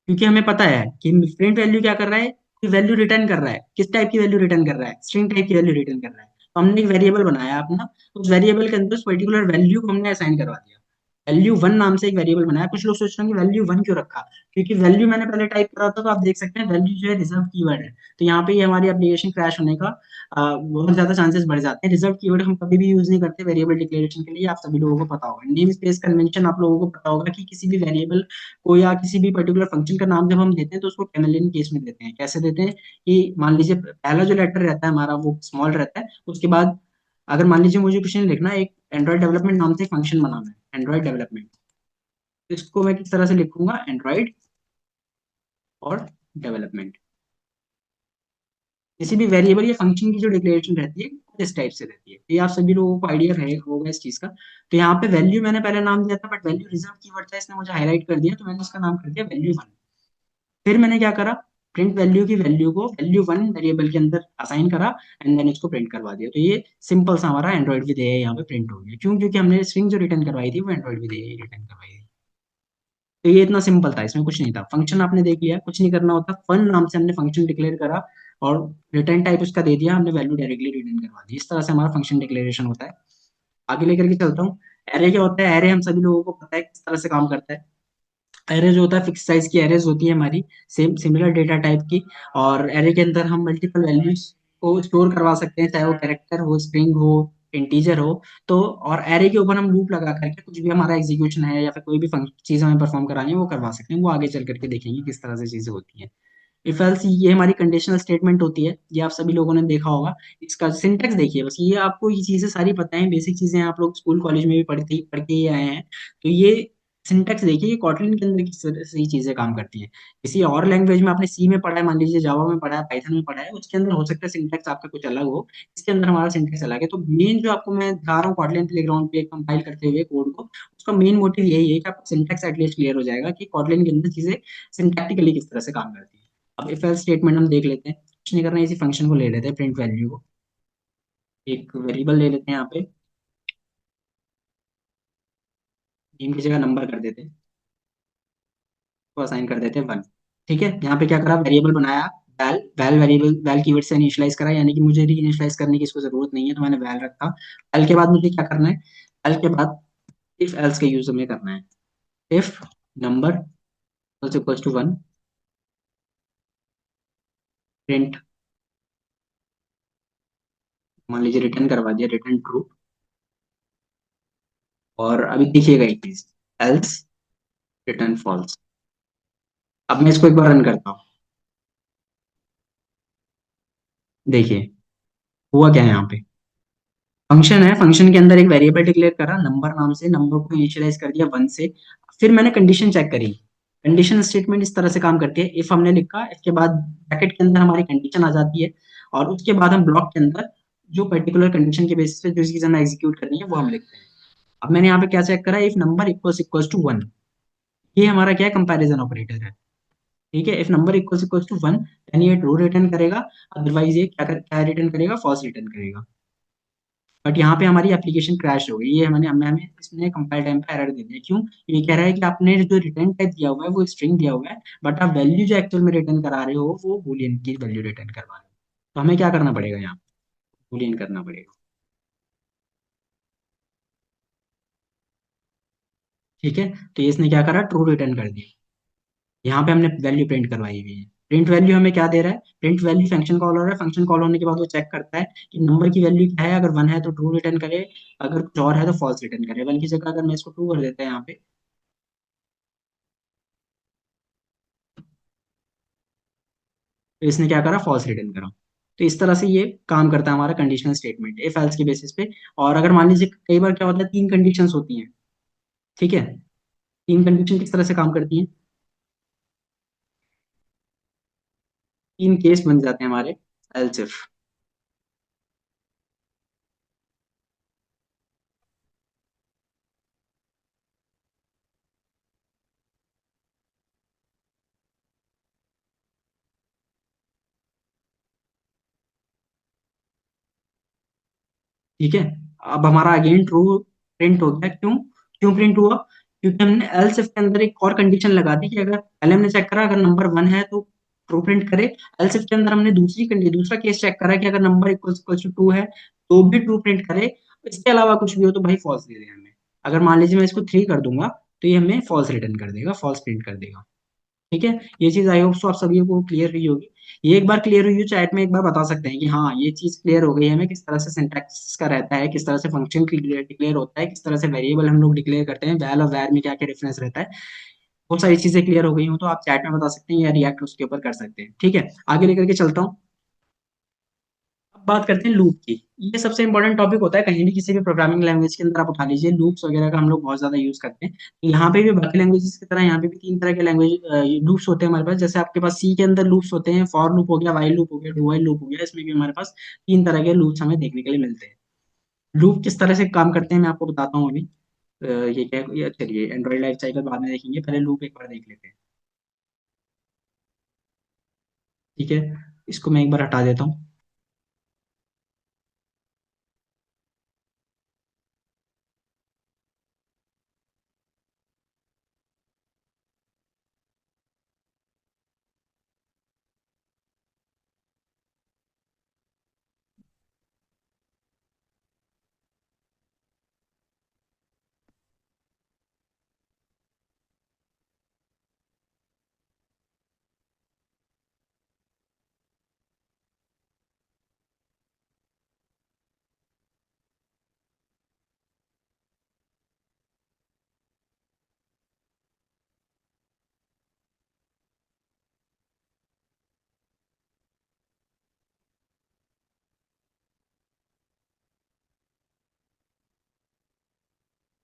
क्योंकि हमें पता है कि प्रिंट वैल्यू क्या कर रहा है, कि वैल्यू रिटर्न कर रहा है, किस टाइप की वैल्यू रिटर्न कर रहा है, स्ट्रिंग टाइप की वैल्यू रिटर्न कर रहा है। तो हमने एक वेरिएबल बनाया अपना, उस वेरिएबल के अंदर उस पर्टिकुलर वैल्यू को हमने असाइन करवा दिया। वैल्यू वन नाम से एक वेरिएबल बनाया। कुछ लोग सोच रहे हैं कि वैल्यू वन क्यों रखा, क्योंकि वैल्यू मैंने पहले टाइप करा था, तो आप देख सकते हैं वैल्यू जो है रिजर्व कीवर्ड है। तो यहाँ पे ये हमारी एप्लीकेशन क्रैश होने का बहुत ज्यादा चांसेस बढ़ जाते हैं। रिजर्व कीवर्ड हम कभी भी यूज नहीं करते वेरिएबल डिक्लेरेशन के लिए, आप सभी लोगों को पता होगा। नेम स्पेस कन्वेंशन आप लोगों को पता होगा कि किसी भी वेरिएबल को या किसी भी पर्टिकुलर फंक्शन का नाम जब हम देते हैं तो उसको कैमलियन केस में देते हैं। कैसे देते हैं, कि मान लीजिए पहला जो लेटर रहता है हमारा वो स्मॉल रहता है, उसके बाद अगर मान लीजिए मुझे कुछ नहीं लिखना है, एक एंड्रॉइड डेवलपमेंट नाम से एक फंक्शन बनाना है, एंड्रॉइड डेवलपमेंट, तो इसको मैं किस तरह से लिखूंगा, एंड्रॉइड और डेवलपमेंट। किसी भी वेरिएबल या फंक्शन की जो डिक्लेरेशन रहती है कुछ इस टाइप से रहती है। ये आप सभी लोगों को आइडिया है होगा इस चीज का। तो यहाँ पे वैल्यू मैंने पहले नाम दिया था, बट वैल्यू रिजर्व कीवर्ड था, इसने मुझे हाईलाइट कर दिया, तो मैंने इसका नाम कर दिया वैल्यू वन। फिर मैंने क्या करा, प्रिंट वैल्यू की वैल्यू को वैल्यू वन वेरिएबल के अंदर असाइन करा, एंड देन इसको प्रिंट करवा दिया। तो ये सिंपल सा हमारा एंड्रॉइड विद एआई यहाँ पे प्रिंट हो गया। क्यों, क्योंकि हमने स्ट्रिंग जो रिटर्न करवाई थी वो एंड्रॉइड विद एआई रिटर्न करवाई थी। तो ये इतना सिंपल था, इसमें कुछ नहीं था। फंक्शन आपने देख लिया, कुछ नहीं करना होता। फन नाम से हमने फंक्शन डिक्लेयर करा और रिटर्न टाइप उसका दे दिया, हमने वैल्यू डायरेक्टली रिटर्न करवा दी। इस तरह से हमारा फंक्शन डिक्लेरेशन होता है। आगे लेकर के चलता हूँ। एरे क्या होता है, एरे हम सभी लोगों को पता है किस तरह से काम करता है। एरे जो होता है फिक्स साइज की एरेज होती है हमारी, सेम सिमिलर डेटा टाइप की। और एरे के अंदर हम मल्टीपल वैल्यूज को स्टोर करवा सकते हैं, चाहे वो कैरेक्टर हो, स्ट्रिंग हो, इंटीजर हो। तो और एरे के ऊपर हम लूप लगा करके कुछ भी हमारा एग्जीक्यूशन है या फिर कोई भी चीज हमें परफॉर्म करानी है वो करवा सकते हैं। वो आगे चल करके देखेंगे किस तरह से चीजें होती हैं। इफ एल्स ये हमारी कंडीशनल स्टेटमेंट होती है, ये आप सभी लोगों ने देखा होगा। इसका सिंटेक्स देखिए बस, ये आपको ये चीजें सारी पता है, बेसिक चीजें आप लोग स्कूल कॉलेज में भी पढ़ के ही आए हैं। तो ये सिंटेक्स देखिए, ये कॉटलिन के अंदर किस तरह से ये चीजें काम करती हैं। किसी और लैंग्वेज में आपने सी में पढ़ा है, मान लीजिए जावा में पढ़ा है, पाइथन में पढ़ा है, उसके अंदर हो सकता है सिंटेक्स आपका कुछ अलग हो, इसके अंदर हमारा सिंटेक्स अलग है। तो मेन जो आपको मैं दिखा रहा हूँ कॉटलिन प्लेग्राउंड पे कंपाइल करते हुए कोड को, उसका मेन मोटिव यही है कि आपको सिंटेक्स एटलीस्ट क्लियर हो जाएगा कि कॉटलिन के अंदर चीजें सिंटैक्टिकली किस तरह से काम करती है। अब इफ एल्स स्टेटमेंट हम देख लेते हैं, कुछ नहीं करना है, इसी फंक्शन को ले लेते हैं, प्रिंट वैल्यू को एक वेरिएबल ले लेते हैं यहाँ पे, नेम की जगह नंबर कर देते हैं, को असाइन कर देते हैं वन। ठीक है, यहाँ पे क्या करा, वेरिएबल बनाया val, val variable val keyword से इनिशियलाइज करा, यानी कि मुझे री इनिशियलाइज करने की इसको जरूरत नहीं है, तो मैंने वैल रखा। वैल के बाद मुझे क्या करना है, वैल के बाद इफ एल्स का यूज हमें करना है। If number equals to one, print, मान लीजिए रिटर्न करवा दिया, रिटर्न ट्रू। और अभी देखिएगा एक चीज, एल्स रिटर्न फॉल्स। अब मैं इसको एक बार रन करता हूँ, देखिए हुआ क्या है यहाँ पे। फंक्शन है, फंक्शन के अंदर एक वेरिएबल डिक्लेयर करा नंबर नाम से, नंबर को इनिशियलाइज कर दिया वन से। फिर मैंने कंडीशन चेक करी। कंडीशन स्टेटमेंट इस तरह से काम करती है, इफ हमने लिखा, इसके बाद ब्रैकेट के अंदर हमारी कंडीशन आ जाती है, और उसके बाद हम ब्लॉक के अंदर जो पर्टिकुलर कंडीशन के बेसिस पे जो चीज हमें एग्जीक्यूट करनी है वो हम लिखते हैं। अब मैंने यहाँ पे क्या चेक करा, if number equals to one, ये हमारा क्या है, कंपैरिजन ऑपरेटर है। ठीक है, if number equals to one, यानी ये ट्रू रिटर्न करेगा, अदरवाइज ये क्या रिटर्न करेगा, फॉल्स रिटर्न करेगा। बट यहाँ पे हमारी एप्लीकेशन क्रैश हो गई, ये हमने हमें हमें इसने कंपाइल टाइम पे एरर दे दिया। क्यों, ये कह रहा है कि आपने जो रिटर्न टाइप दिया हुआ है वो स्ट्रिंग दिया हुआ है, बट आप वैल्यू जो एक्चुअल में रिटर्न करा रहे हो वो बूलियन की वैल्यू रिटर्न करवा रहे हो। तो हमें क्या करना पड़ेगा यहाँ, बूलियन करना पड़ेगा। ठीक है, तो ये इसने क्या करा, ट्रू रिटर्न कर दिया। यहाँ पे हमने वैल्यू प्रिंट करवाई हुई है। प्रिंट वैल्यू हमें क्या दे रहा है, प्रिंट वैल्यू फंक्शन कॉल हो रहा है, फंक्शन कॉल होने के बाद वो चेक करता है कि नंबर की वैल्यू क्या है, अगर वन है तो ट्रू रिटर्न करे, अगर कुछ और है तो फॉल्स रिटर्न करे। वन की जगह अगर मैं इसको ट्रू कर देता है यहाँ पे, तो इसने क्या करा, फॉल्स रिटर्न करा। तो इस तरह से ये काम करता है हमारा कंडीशनल स्टेटमेंट इफ एल्स के बेसिस पे। और अगर मान लीजिए कई बार क्या होता है, तीन कंडीशंस होती हैं, ठीक है। तीन कंडीशन किस तरह से काम करती हैं, तीन केस बन जाते हैं हमारे एल्स इफ। ठीक है, अब हमारा अगेन ट्रू प्रिंट हो गया। क्यों, क्यों प्रिंट हुआ, क्योंकि हमने एल्स इफ के अंदर एक और कंडीशन लगा दी कि अगर पहले हमने चेक करा अगर नंबर वन है तो ट्रू प्रिंट करे। एल्स इफ के अंदर हमने दूसरी कंडीशन, दूसरा केस चेक करा कि अगर नंबर इक्वल टू टू है तो भी ट्रू प्रिंट करे, इसके अलावा कुछ भी हो तो भाई फॉल्स दे दे हमें। अगर मान लीजिए मैं इसको थ्री कर दूंगा तो ये हमें फॉल्स रिटर्न कर देगा, फॉल्स प्रिंट कर देगा। ठीक है, ये चीज आई होप सो आप सभी को क्लियर हुई होगी। ये एक बार क्लियर हुई हो चैट में एक बार बता सकते हैं कि हाँ ये चीज क्लियर हो गई है हमें, किस तरह से सिंटैक्स का रहता है, किस तरह से फंक्शन डिक्लेयर होता है, किस तरह से वेरिएबल हम लोग डिक्लेयर करते हैं, वैल और वैर में क्या क्या डिफरेंस रहता है। बहुत सारी चीजें क्लियर हो गई हो तो आप चैट में बता सकते हैं या रिएक्ट उसके ऊपर कर सकते हैं। ठीक है, आगे लेकर के चलता हूँ। अब बात करते हैं लूप की। ये सबसे इंपॉर्टेंट टॉपिक होता है कहीं भी किसी भी प्रोग्रामिंग लैंग्वेज के अंदर आप उठा लीजिए, लूप्स वगैरह का हम लोग बहुत ज्यादा यूज करते हैं। यहाँ पे भी बाकी लैंग्वेजेस की तरह यहाँ पे भी तीन तरह के लैंग्वेज लूप्स होते हैं हमारे पास। जैसे आपके पास सी के अंदर लूप्स होते हैं, फॉर लूप हो गया, वाइल लूप हो गया, डू वाइल लूप हो गया, इसमें भी हमारे पास तीन तरह के लूप्स हमें देखने के लिए मिलते हैं। लूप किस तरह से काम करते हैं मैं आपको बताता हूँ अभी। ये क्या, ये चलिए एंड्रॉइड लाइफ साइकिल बाद में देखेंगे, पहले लूप एक बार देख लेते हैं। ठीक है, इसको मैं एक बार हटा देता हूँ।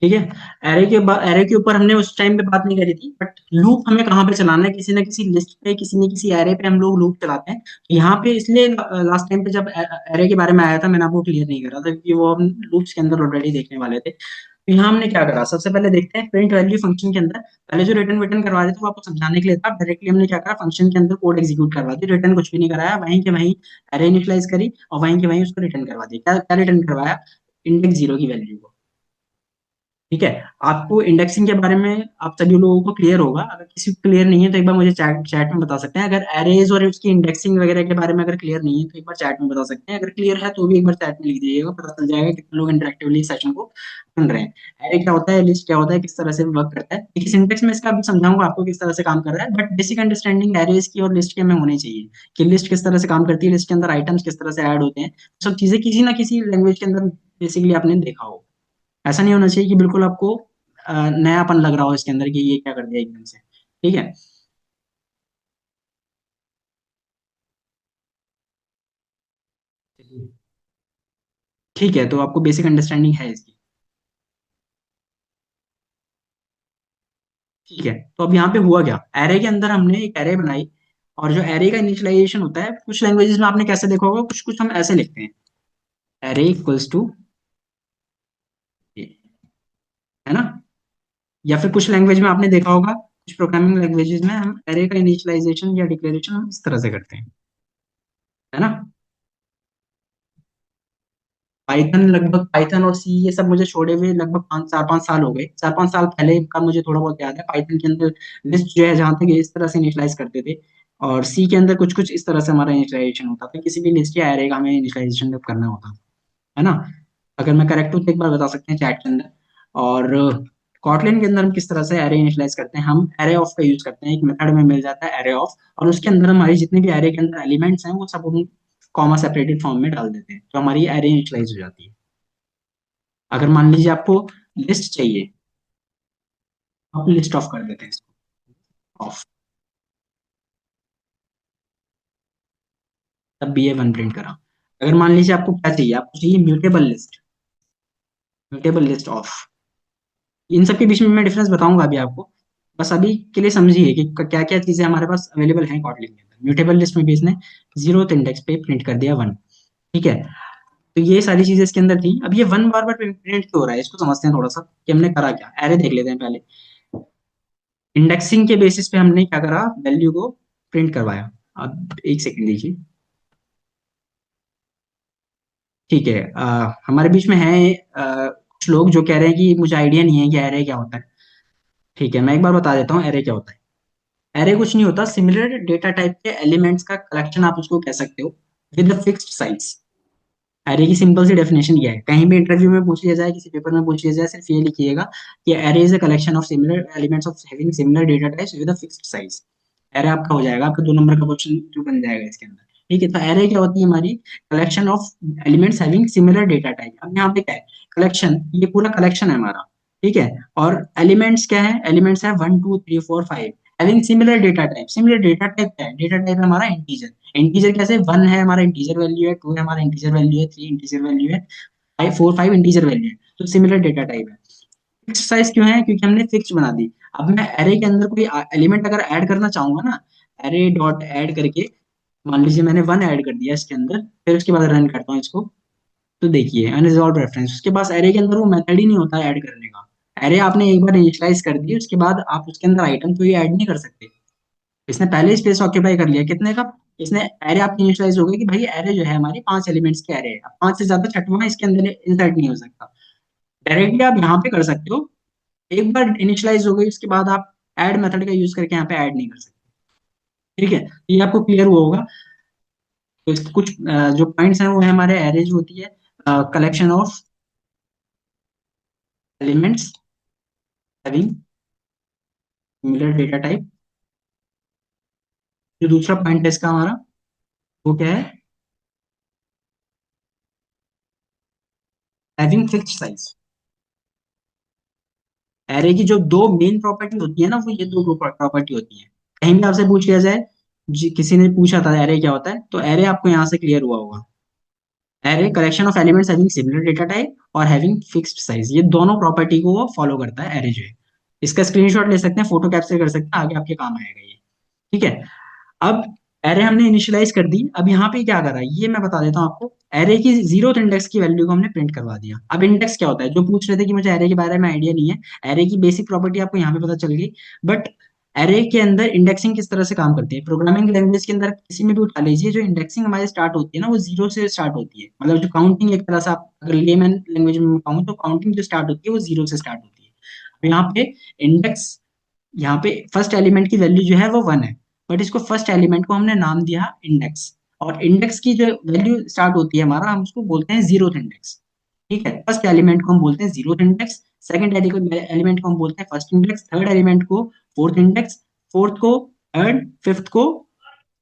ठीक है, एरे के ऊपर हमने उस टाइम पे बात नहीं करी थी, बट लूप हमें कहाँ पे चलाना है, किसी ना किसी लिस्ट पे, किसी न किसी एरे पे हम लोग लूप चलाते हैं। तो यहाँ पे इसलिए लास्ट टाइम पे जब एरे के बारे में आया था मैंने आपको क्लियर नहीं करा था, क्योंकि वो हम लूप्स के अंदर ऑलरेडी देखने वाले थे। तो यहाँ हमने क्या करा, सबसे पहले देखते हैं प्रिंट वैल्यू फंक्शन के अंदर। पहले जो रिटर्न विटर्न करवा रहे थे वो आपको समझाने के लिए था, डायरेक्टली हमने क्या करा, फंक्शन के अंदर कोड एग्जीक्यूट करवा दी, रिटर्न कुछ भी नहीं कराया, वहीं के वहीं एरे इनिशियलाइज करी और वहीं के वहीं उसको रिटर्न करवा दिया। क्या क्या रिटर्न करवाया, इंडेक्स जीरो की वैल्यू को। ठीक है, आपको इंडेक्सिंग के बारे में आप सभी लोगों को क्लियर होगा, अगर किसी को क्लियर नहीं है तो एक बार मुझे चैट चैट में बता सकते हैं। अगर एरेज और उसकी इंडेक्सिंग वगैरह के बारे में अगर क्लियर नहीं है तो एक बार चैट में बता सकते हैं, अगर क्लियर है तो भी एक बार चैट में लिख दीजिएगा, पता चल जाएगा कितने लोग इंटरेक्टिवली सेशन को सुन रहे हैं। एरे क्या होता है, लिस्ट क्या होता है, किस तरह से वर्क करता है, देखिए सिंटेक्स में इसका भी समझाऊंगा आपको किस तरह से काम कर रहा है, बट बेसिक अंडरस्टैंडिंग एरेज की और लिस्ट की हमें होनी चाहिए कि लिस्ट किस तरह से काम करती है, लिस्ट के अंदर आइटम्स किस तरह से ऐड होते हैं। सब चीजें किसी ना किसी लैंग्वेज के अंदर बेसिकली आपने देखा हो। ऐसा नहीं होना चाहिए कि बिल्कुल आपको नयापन लग रहा हो इसके अंदर कि ये क्या कर दिया एकदम से। ठीक है, ठीक है, तो आपको बेसिक अंडरस्टैंडिंग है इसकी। ठीक है, तो अब यहाँ पे हुआ क्या, एरे के अंदर हमने एक एरे बनाई, और जो एरे का इनिशियलाइजेशन होता है कुछ लैंग्वेजेस में आपने कैसे देखा होगा, कुछ कुछ हम ऐसे लिखते हैं, एरे इक्वल्स टू, है ना। या फिर कुछ लैंग्वेज में आपने देखा होगा, कुछ प्रोग्रामिंग लैंग्वेजेस में हम एरे का इनिशियलाइजेशन या डिक्लेरेशन हम इस तरह से करते हैं, है ना। पाइथन, लगभग पाइथन और सी ये सब मुझे छोड़े हुए लगभग पाँच चार पाँच साल हो गए, चार पाँच साल पहले का मुझे थोड़ा बहुत याद है। पाइथन के अंदर लिस्ट जो है जहाँ तक ये इस तरह से इनिशियलाइज करते थे, और सी के अंदर कुछ कुछ इस तरह से हमारा इनिशियलाइजेशन होता था, किसी भी लिस्ट या एरे का हमें इनिशियलाइजेशन जब करना होता था, है ना। अगर मैं करेक्ट हूँ तो एक बार बता सकते हैं चैट के अंदर। और कॉटलिन के अंदर हम किस तरह से एरे इनिशियलाइज करते हैं, हम एरे ऑफ का यूज करते हैं, एक मेथड में मिल जाता है एरे ऑफ, और उसके अंदर हमारी जितने भी एरे के अंदर एलिमेंट्स हैं वो सब हम कॉमा सेपरेटेड फॉर्म में डाल देते हैं, तो हमारी एरे इनिशियलाइज हो जाती है। अगर मान लीजिए आपको लिस्ट चाहिए, आप लिस्ट ऑफ कर देते हैं इसको, ऑफ, तब भी ये वन प्रिंट करा। अगर मान लीजिए आपको क्या चाहिए, आपको चाहिए mutable list, mutable list of. इन सब के बीच में मैं डिफरेंस बताऊंगा अभी आपको, बस अभी के लिए समझिए कि क्या क्या चीजें हमारे पास अवेलेबल हैं कॉटलिन के अंदर। म्यूटेबल लिस्ट में भी इसने जीरोथ इंडेक्स पे प्रिंट कर दिया वन। ठीक है, तो ये सारी चीजें इसके अंदर थी। अब ये वन बार बार प्रिंट क्यों हो रहा है, इसको समझते हैं थोड़ा सा कि हमने करा क्या। एरे देख लेते हैं पहले। इंडेक्सिंग के बेसिस पे हमने क्या करा, वैल्यू को प्रिंट करवाया। अब एक सेकंड दीजिए। ठीक है, हमारे बीच में है कुछ लोग जो कह रहे हैं कि मुझे आइडिया नहीं है कि एरे क्या होता है। ठीक है, मैं एक बार बता देता हूँ एरे क्या होता है। एरे कुछ नहीं होता, सिमिलर डेटा टाइप के एलिमेंट्स का कलेक्शन आप उसको कह सकते हो, विद फिक्स्ड साइज। एरे की सिंपल सी डेफिनेशन ये है, कहीं भी इंटरव्यू में पूछ लिया जाए, किसी पेपर में पूछ लिया जाए, सिर्फ ये लिखिएगा कि array is a collection of similar elements of having similar data types with a fixed size. Array आपका हो जाएगा, आपका 2 नंबर का क्वेश्चन जो बन जाएगा इसके अंदर। ठीक है, तो एरे क्या होती है, हमारी collection of elements having similar data type. अब यहाँ पे क्या है, कलेक्शन, ये पूरा कलेक्शन है हमारा। ठीक है, और एलिमेंट्स क्या है, एलिमेंट्स है 1 2 3 4 5, having similar data type. Similar data type क्या है, डेटा टाइप है हमारा इंटीजर। इंटीजर कैसे, 1 है हमारा इंटीजर वैल्यू है, 2 है हमारा इंटीजर वैल्यू है, 3 इंटीजर वैल्यू है, 5 इंटीजर वैल्यू है। तो सिमिलर डेटा टाइप है। फिक्स साइज क्यों है, क्योंकि हमने फिक्स बना दी। अब मैं एरे के अंदर कोई एलिमेंट अगर ऐड करना चाहूंगा ना, एरे डॉट ऐड करके, मान लीजिए मैंने वन ऐड कर दिया इसके अंदर, फिर उसके बाद रन करता हूँ इसको, तो देखिए अनरिजॉल्व रेफरेंस, उसके पास एरे के अंदर वो मेथड ही नहीं होता ऐड करने का। एरे आपने एक बार इनिशियलाइज कर दी, उसके बाद आप उसके अंदर आइटम कोई ऐड नहीं कर सकते। इसने पहले ही स्पेस ऑक्यूपाई कर लिया कितने का, इसने एरे आपकी इनिशियलाइज हो गई कि भाई एरे जो है हमारी 5 एलिमेंट्स के एरे है, अब 5 से ज्यादा छठवां इसके अंदर इंसर्ट नहीं हो सकता। डायरेक्टली आप यहाँ पे कर सकते हो, एक बार इनिशियलाइज हो गई उसके बाद आप ऐड मेथड का यूज करके यहाँ पे ऐड नहीं कर सकते। ठीक है, ये आपको क्लियर हुआ होगा। तो इसके कुछ जो पॉइंट्स हैं वो है हमारे एरे जो होती है collection of elements having similar data type. जो दूसरा पॉइंट है इसका हमारा, वो क्या है, हैविंग फिक्स्ड साइज। एरे की जो दो मेन प्रॉपर्टी होती है ना, वो ये दो प्रॉपर्टी होती है। कहीं भी आपसे पूछ लिया जाए, किसी ने पूछा था एरे क्या होता है, तो एरे आपको यहाँ से क्लियर हुआ होगा। Array collection of elements having similar data type और हैविंग फिक्स्ड साइज, ये दोनों प्रॉपर्टी को वो फॉलो करता है एरे जो है। इसका स्क्रीनशॉट ले सकते हैं, फोटो कैप्चर कर सकते हैं, आगे आपके काम आएगा ये। ठीक है, अब एरे हमने इनिशियलाइज कर दी। अब यहाँ पे क्या करा ये मैं बता देता हूँ आपको। एरे की जीरोथ इंडेक्स की वैल्यू को हमने प्रिंट करवा दिया। अब इंडेक्स क्या होता है, जो पूछ रहे थे कि मुझे एरे के बारे में आइडिया नहीं है, एरे की बेसिक प्रॉपर्टी आपको यहाँ पे पता चल गई। बट एरे के अंदर इंडेक्सिंग किस तरह से काम करती है, प्रोग्रामिंग लैंग्वेज के अंदर किसी में भी उठा लीजिए, जो इंडेक्सिंग हमारी स्टार्ट होती है ना, वो जीरो से स्टार्ट होती है। मतलब जो काउंटिंग, एक तरह से आप अगर लेमैन लैंग्वेज में कहूँ तो काउंटिंग जो स्टार्ट होती है वो जीरो से स्टार्ट होती है। अब यहाँ पे इंडेक्स, यहाँ पे फर्स्ट एलिमेंट की वैल्यू जो है वो वन है, बट इसको फर्स्ट एलिमेंट को हमने नाम दिया इंडेक्स। और इंडेक्स की जो वैल्यू स्टार्ट होती है हमारा, हम उसको बोलते हैं जीरोथ इंडेक्स। ठीक है, फर्स्ट एलिमेंट को हम बोलते हैं जीरोथ इंडेक्स, सेकंड एलिमेंट को हम बोलते हैं फर्स्ट इंडेक्स, थर्ड एलिमेंट को फोर्थ इंडेक्स, फोर्थ को थर्ड, फिफ्थ को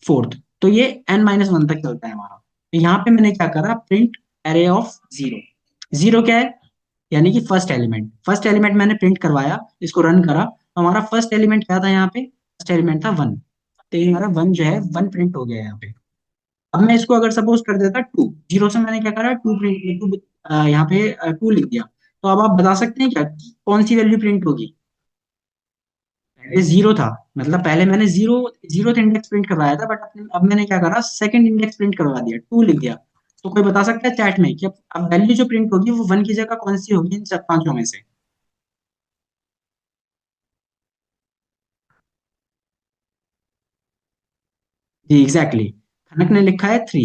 फोर्थ। तो ये n-1 तक चलता है हमारा। तो यहाँ पे मैंने क्या करा, print array of zero. Zero क्या है, यानी कि फर्स्ट एलिमेंट। फर्स्ट एलिमेंट मैंने प्रिंट करवाया, इसको रन करा, तो हमारा फर्स्ट एलिमेंट क्या था यहाँ पे, फर्स्ट एलिमेंट था वन। तो ये हमारा वन जो है वन प्रिंट हो गया यहाँ पे। अब मैं इसको अगर सपोज कर देता टू, जीरो से मैंने क्या करा, टू प्रिंट, टू यहाँ पे टू लिख दिया। तो अब आप बता सकते हैं क्या कि कौन सी वैल्यू प्रिंट होगी। पहले जीरो था, मतलब पहले मैंने जीरो इंडेक्स प्रिंट करवाया था, बट अब मैंने क्या करा, सेकंड इंडेक्स प्रिंट करवा दिया, टू लिख दिया। तो कोई बता सकता है चैट में कि अब वैल्यू जो प्रिंट होगी वो वन की जगह कौन सी होगी इन सब पांचों में से। जी एग्जैक्टली, खनक ने लिखा है थ्री।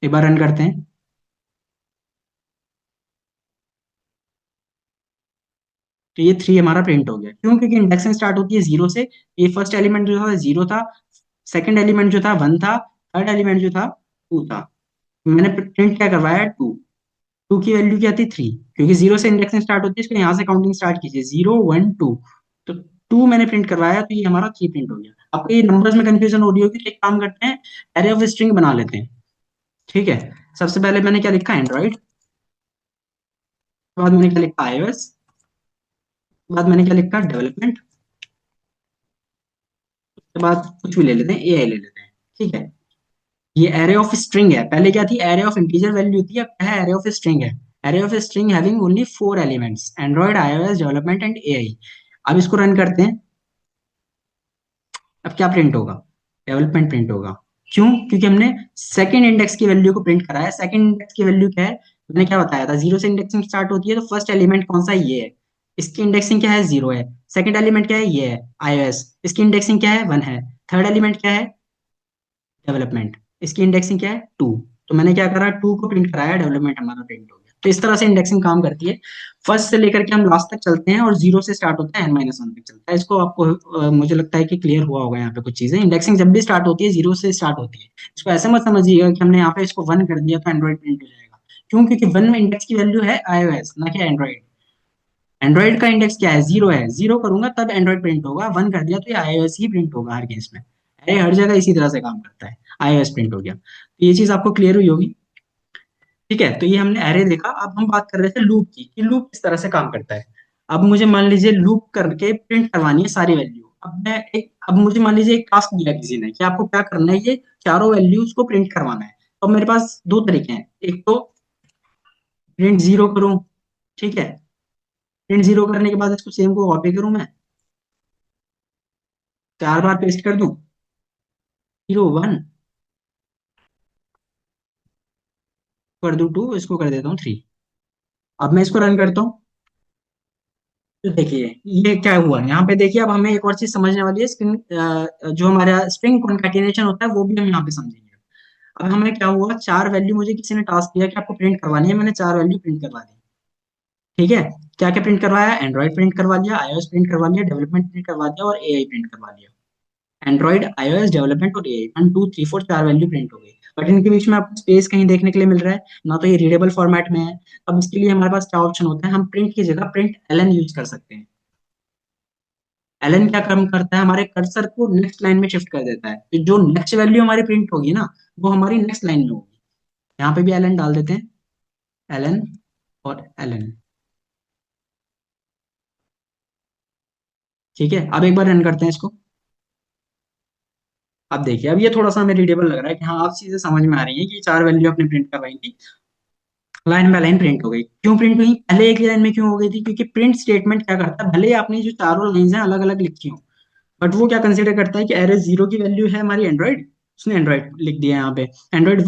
एक बार रन करते हैं, तो ये थ्री हमारा प्रिंट हो गया। क्यों, क्योंकि इंडेक्सिंग स्टार्ट होती है जीरो से। ये फर्स्ट एलिमेंट जो था जीरो था, सेकंड एलिमेंट जो था वन था, थर्ड एलिमेंट जो था टू था। मैंने प्रिंट क्या करवाया, टू। टू की वैल्यू क्या थी 3, क्योंकि जीरो से इंडेक्सिंग स्टार्ट होती है, इसको यहाँ से काउंटिंग स्टार्ट कीजिए, 0 1 2। तो 2 मैंने प्रिंट करवाया तो ये हमारा 3 प्रिंट हो गया। आपको ये नंबर्स में कंफ्यूजन हो रही होगी तो एक काम करते हैं, एरे ऑफ स्ट्रिंग बना लेते हैं। ठीक है, सबसे पहले मैंने क्या लिखा, एंड्रॉइड, बाद मैंने क्या लिखा, iOS, बाद मैंने क्या लिखा, डेवलपमेंट, उसके बाद कुछ भी ले लेते हैं, एआई ले लेते हैं। ठीक है, ये एरे ऑफ स्ट्रिंग है, पहले क्या थी, एरे ऑफ इंटीजर वैल्यू थी, अब क्या है, एरे ऑफ स्ट्रिंग है। Array of string having only 4 elements, Android, iOS, development and AI. अब इसको रन करते हैं। अब क्या प्रिंट होगा, डेवलपमेंट प्रिंट होगा। क्यों, क्योंकि हमने सेकंड इंडेक्स की वैल्यू को प्रिंट करा है। सेकंड इंडेक्स की वैल्यू क्या है, मैंने क्या बताया था, जीरो से इंडेक्सिंग स्टार्ट होती है, तो फर्स्ट एलिमेंट कौन सा है, ये है, इसकी इंडेक्सिंग क्या है, जीरो है। सेकंड एलिमेंट क्या है, ये है, iOS, इसकी इंडेक्सिंग क्या है, 1 है। थर्ड एलिमेंट क्या है, डेवलपमेंट, इसकी इंडेक्सिंग क्या है, 2। तो मैंने क्या करा, 2 को प्रिंट कराया, डेवलपमेंट हमारा प्रिंट हो गया। तो इस तरह से इंडेक्सिंग काम करती है। फर्स्ट से लेकर के हम लास्ट तक चलते हैं, और जीरो से स्टार्ट होता है, n-1 तक चलता है। इसको आपको मुझे लगता है कि क्लियर हुआ होगा। यहाँ पे कुछ चीजें, इंडेक्सिंग जब भी स्टार्ट होती है, जीरो से स्टार्ट होती है। इसको ऐसे मत समझिएगा कि हमने यहाँ पे इसको 1 कर दिया तो एंड्रॉइड प्रिंट हो जाएगा। क्यों, क्योंकि 1 में इंडेक्स की वैल्यू है iOS, ना कि एंड्रॉइड। एंड्रॉइड का इंडेक्स क्या है, जीरो है, जीरो करूंगा तब एंड्रॉइड प्रिंट होगा, 1 कर दिया तो ये iOS ही प्रिंट होगा हर केस में। अरे हर जगह इसी तरह से काम करता है, iOS प्रिंट हो गया। तो ये चीज आपको क्लियर हुई होगी। ठीक है, तो ये हमने एरे देखा। अब हम बात कर रहे थे लूप की, कि लूप किस तरह से काम करता है। अब मुझे मान लीजिए लूप करके प्रिंट करवानी है सारी वैल्यू। अब मुझे मान लीजिए एक टास्क दिया किसी ने कि आपको क्या करना है, ये चारों वैल्यूज को प्रिंट करवाना है। तो मेरे पास दो तरीके हैं, एक तो प्रिंट जीरो करूं, ठीक है, प्रिंट जीरो करने के बाद इसको सेम को कॉपी करूं मैं, 4 बार पेस्ट कर दूं, 0 1 कर दूं, 2 इसको कर देता हूँ 3। अब मैं इसको रन करता हूँ। तो देखिए ये क्या हुआ यहाँ पे, देखिए अब हमें एक और चीज समझने वाली है, स्ट्रिंग, जो हमारा स्ट्रिंग कॉन्कैटिनेशन होता है वो भी हम यहाँ पे समझेंगे। अब हमें क्या हुआ, चार वैल्यू मुझे किसी ने टास्क दिया कि आपको प्रिंट करवानी है, मैंने चार वैल्यू प्रिंट करवा दी। ठीक है, क्या क्या प्रिंट करवाया, एंड्रॉइड प्रिंट करवा लिया, iOS प्रिंट करवा लिया, डेवलपमेंट प्रिंट करवा दिया, और एआई प्रिंट करवा लिया। एंड्रॉइड, iOS, डेवलपमेंट और एआई, 1 2 3 4 चार वैल्यू प्रिंट हो गई। बट इनके बीच में आपको स्पेस कहीं देखने के लिए मिल रहा है ना, तो ये रीडेबल फॉर्मेट में है। अब इसके लिए हमारे पास क्या ऑप्शन होता है, हम प्रिंट की जगह प्रिंट एलन यूज कर सकते हैं। एलन क्या काम करता है, हमारे कर्सर को नेक्स्ट लाइन में शिफ्ट कर देता है, तो जो नेक्स्ट वैल्यू हमारी प्रिंट होगी ना, वो हमारी नेक्स्ट लाइन में होगी। यहाँ पे भी एलन डाल देते हैं, एलन और एलन। ठीक है, अब एक बार रन करते हैं इसको। अब देखिए, अब ये थोड़ा सा हमें रीडेबल लग रहा है कि हाँ आप चीजें समझ में आ रही है कि चार वैल्यू अपने प्रिंट करवाई थी, लाइन बाय लाइन प्रिंट हो गई। क्यों प्रिंट हुई, पहले एक ही लाइन में क्यों हो गई थी, क्योंकि प्रिंट स्टेटमेंट क्या करता है, भले ही आपने जो चारों लाइन है अलग अलग लिखी हो, बट वो क्या कंसीडर करता है कि एरे जीरो की वैल्यू है हमारी एंड्रॉइड, उसने एंड्रॉइड लिख दिया यहाँ पे। एंड्रॉइड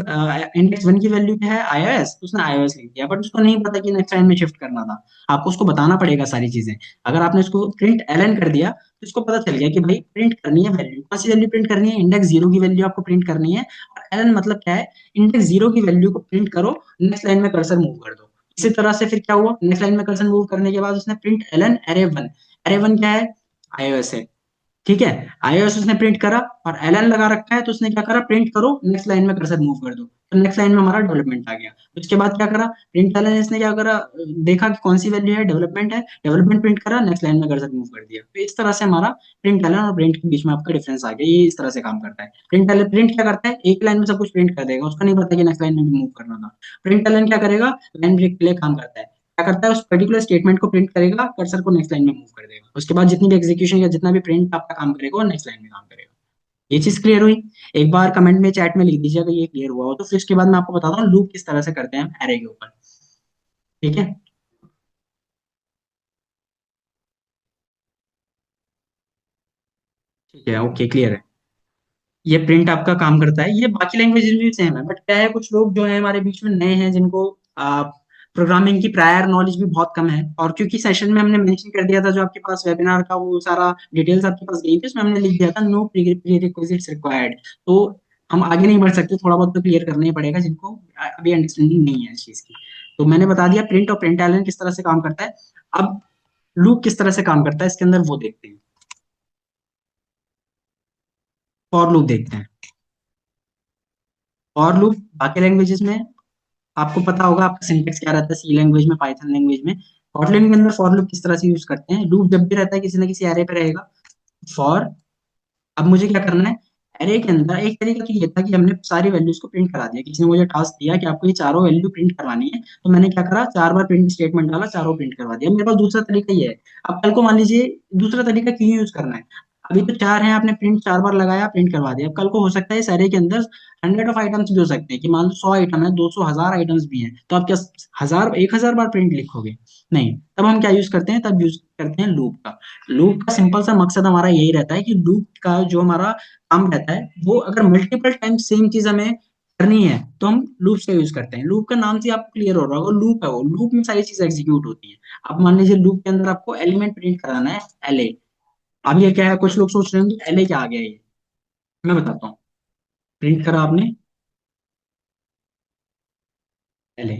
इंडेक्स 1 की वैल्यू क्या है, iOS, उसने iOS लिख दिया, बट उसको नहीं पता कि नेक्स्ट लाइन में शिफ्ट करना था। आपको उसको बताना पड़ेगा सारी चीजें। अगर आपने उसको प्रिंट एलन कर दिया तो उसको पता चल गया कि भाई प्रिंट करनी है वैल्यू, कौन सी वैल्यू प्रिंट करनी है, इंडेक्स जीरो की वैल्यू आपको प्रिंट करनी है। और एलन मतलब क्या है, इंडेक्स जीरो की वैल्यू को प्रिंट करो, नेक्स्ट लाइन में कर्सर मूव कर दो। इसी तरह से फिर क्या हुआ, नेक्स्ट लाइन में कर्सर मूव करने के बाद उसने print LN array one. Array one क्या है, iOS है। ठीक है, iOS उसने प्रिंट करा, और एलन लगा रखा है, तो उसने क्या करा, प्रिंट करो, नेक्स्ट लाइन में कर्सर मूव कर दो, तो नेक्स्ट लाइन में हमारा डेवलपमेंट आ गया। उसके बाद क्या करा, प्रिंट एलन, इसने क्या करा, देखा कि कौन सी वैल्यू है, डेवलपमेंट है, डेवलपमेंट प्रिंट करा, नेक्स्ट लाइन में कर्सर मूव कर दिया। तो इस तरह से हमारा प्रिंट एलन और प्रिंट के बीच में आपका डिफरेंस आ गया। ये इस तरह से काम करता है। प्रिंट एलन, प्रिंट क्या करता है, एक लाइन में सब कुछ प्रिंट कर देगा, उसको नहीं पता कि नेक्स्ट लाइन में भी मूव करना था। प्रिंट एलन क्या करेगा, लाइन ब्रेक के लिए काम करता है, क्या करता है, उस पर्टिकुलर स्टेटमेंट को प्रिंट करेगा, कर्सर को नेक्स्ट लाइन में मूव कर देगा, उसके बाद जितनी भी एग्जीक्यूशन या जितना भी प्रिंट आपका काम करेगा वो नेक्स्ट लाइन में काम करेगा। ये चीज क्लियर हुई। एक बार कमेंट में, चैट में लिख दीजिएगा ये क्लियर हुआ हो, तो फिर उसके बाद मैं आपको बताता हूँ लूप किस तरह से करते हैं हम एरे के ऊपर। ठीक है, ठीक है, ओके, क्लियर है। ये प्रिंट आपका काम करता है, ये बाकी लैंग्वेजेस भी सेम है, बट क्या है, कुछ लोग जो है हमारे बीच में नए हैं, जिनको प्रोग्रामिंग की प्रायर नॉलेज भी बहुत कम है, और क्योंकि सेशन में हमने मेंशन कर दिया था, जो आपके पास वेबिनार का वो सारा डिटेल्स आपके पास गई थी, उसमें हमने लिख दिया था नो प्री रिक्विजिट्स रिक्वायर्ड। तो हम आगे नहीं बढ़ सकते, थोड़ा बहुत तो क्लियर करना ही पड़ेगा, जिनको अभी अंडरस्टैंडिंग नहीं है इस चीज की। तो मैंने बता दिया प्रिंट और प्रिंट एलन किस तरह से काम करता है। अब लूप किस तरह से काम करता है इसके अंदर, वो देखते हैं। फॉर लूप देखते हैं। फॉर लूप बाकी लैंग्वेजेस में आपको पता होगा आपका सिंटेक्स क्या रहता है सी लैंग्वेज में, पाइथन लैंग्वेज में। कॉटलिन के अंदर फॉर लूप किस तरह से यूज करते हैं, लूप जब भी रहता है किसी ना किसी एरे पे रहेगा, फॉर। अब मुझे क्या करना है, एरे के अंदर एक तरीका तो ये था कि हमने सारी वैल्यूज को प्रिंट करा दिया, किसी ने मुझे टास्क दिया कि आपको ये चारों वैल्यू प्रिंट करवानी है, तो मैंने क्या करा, 4 बार प्रिंट स्टेटमेंट डाला, चारों प्रिंट करवा दिया। मेरे पास दूसरा तरीका ये है। अब कल को मान लीजिए दूसरा तरीका क्यों यूज करना है, अभी तो 4 हैं, आपने प्रिंट 4 बार लगाया, प्रिंट करवा दिया। अब कल को हो सकता है इस एरे के अंदर 100 ऑफ आइटम्स भी हो सकते हैं, कि मान लो 100 आइटम है, 200, 1000 आइटम्स भी हैं, तो आप क्या 1000 बार प्रिंट लिखोगे? नहीं। तब हम क्या यूज करते हैं, तब यूज करते हैं लूप का। लूप का सिंपल सा मकसद हमारा यही रहता है कि लूप का जो हमारा काम रहता है, वो अगर मल्टीपल टाइम सेम चीज हमें करनी है तो हम लूप का यूज करते हैं। लूप का नाम से आपको क्लियर हो रहा होगा, लूप है वो, लूप में सारी चीजें एग्जीक्यूट होती है। अब मान लीजिए लूप के अंदर आपको एलिमेंट प्रिंट कराना है, एलए। अब ये क्या है, कुछ लोग सोच रहे होंगे एलए क्या आ गया ये, मैं बताता हूँ। प्रिंट करा आपने एलए,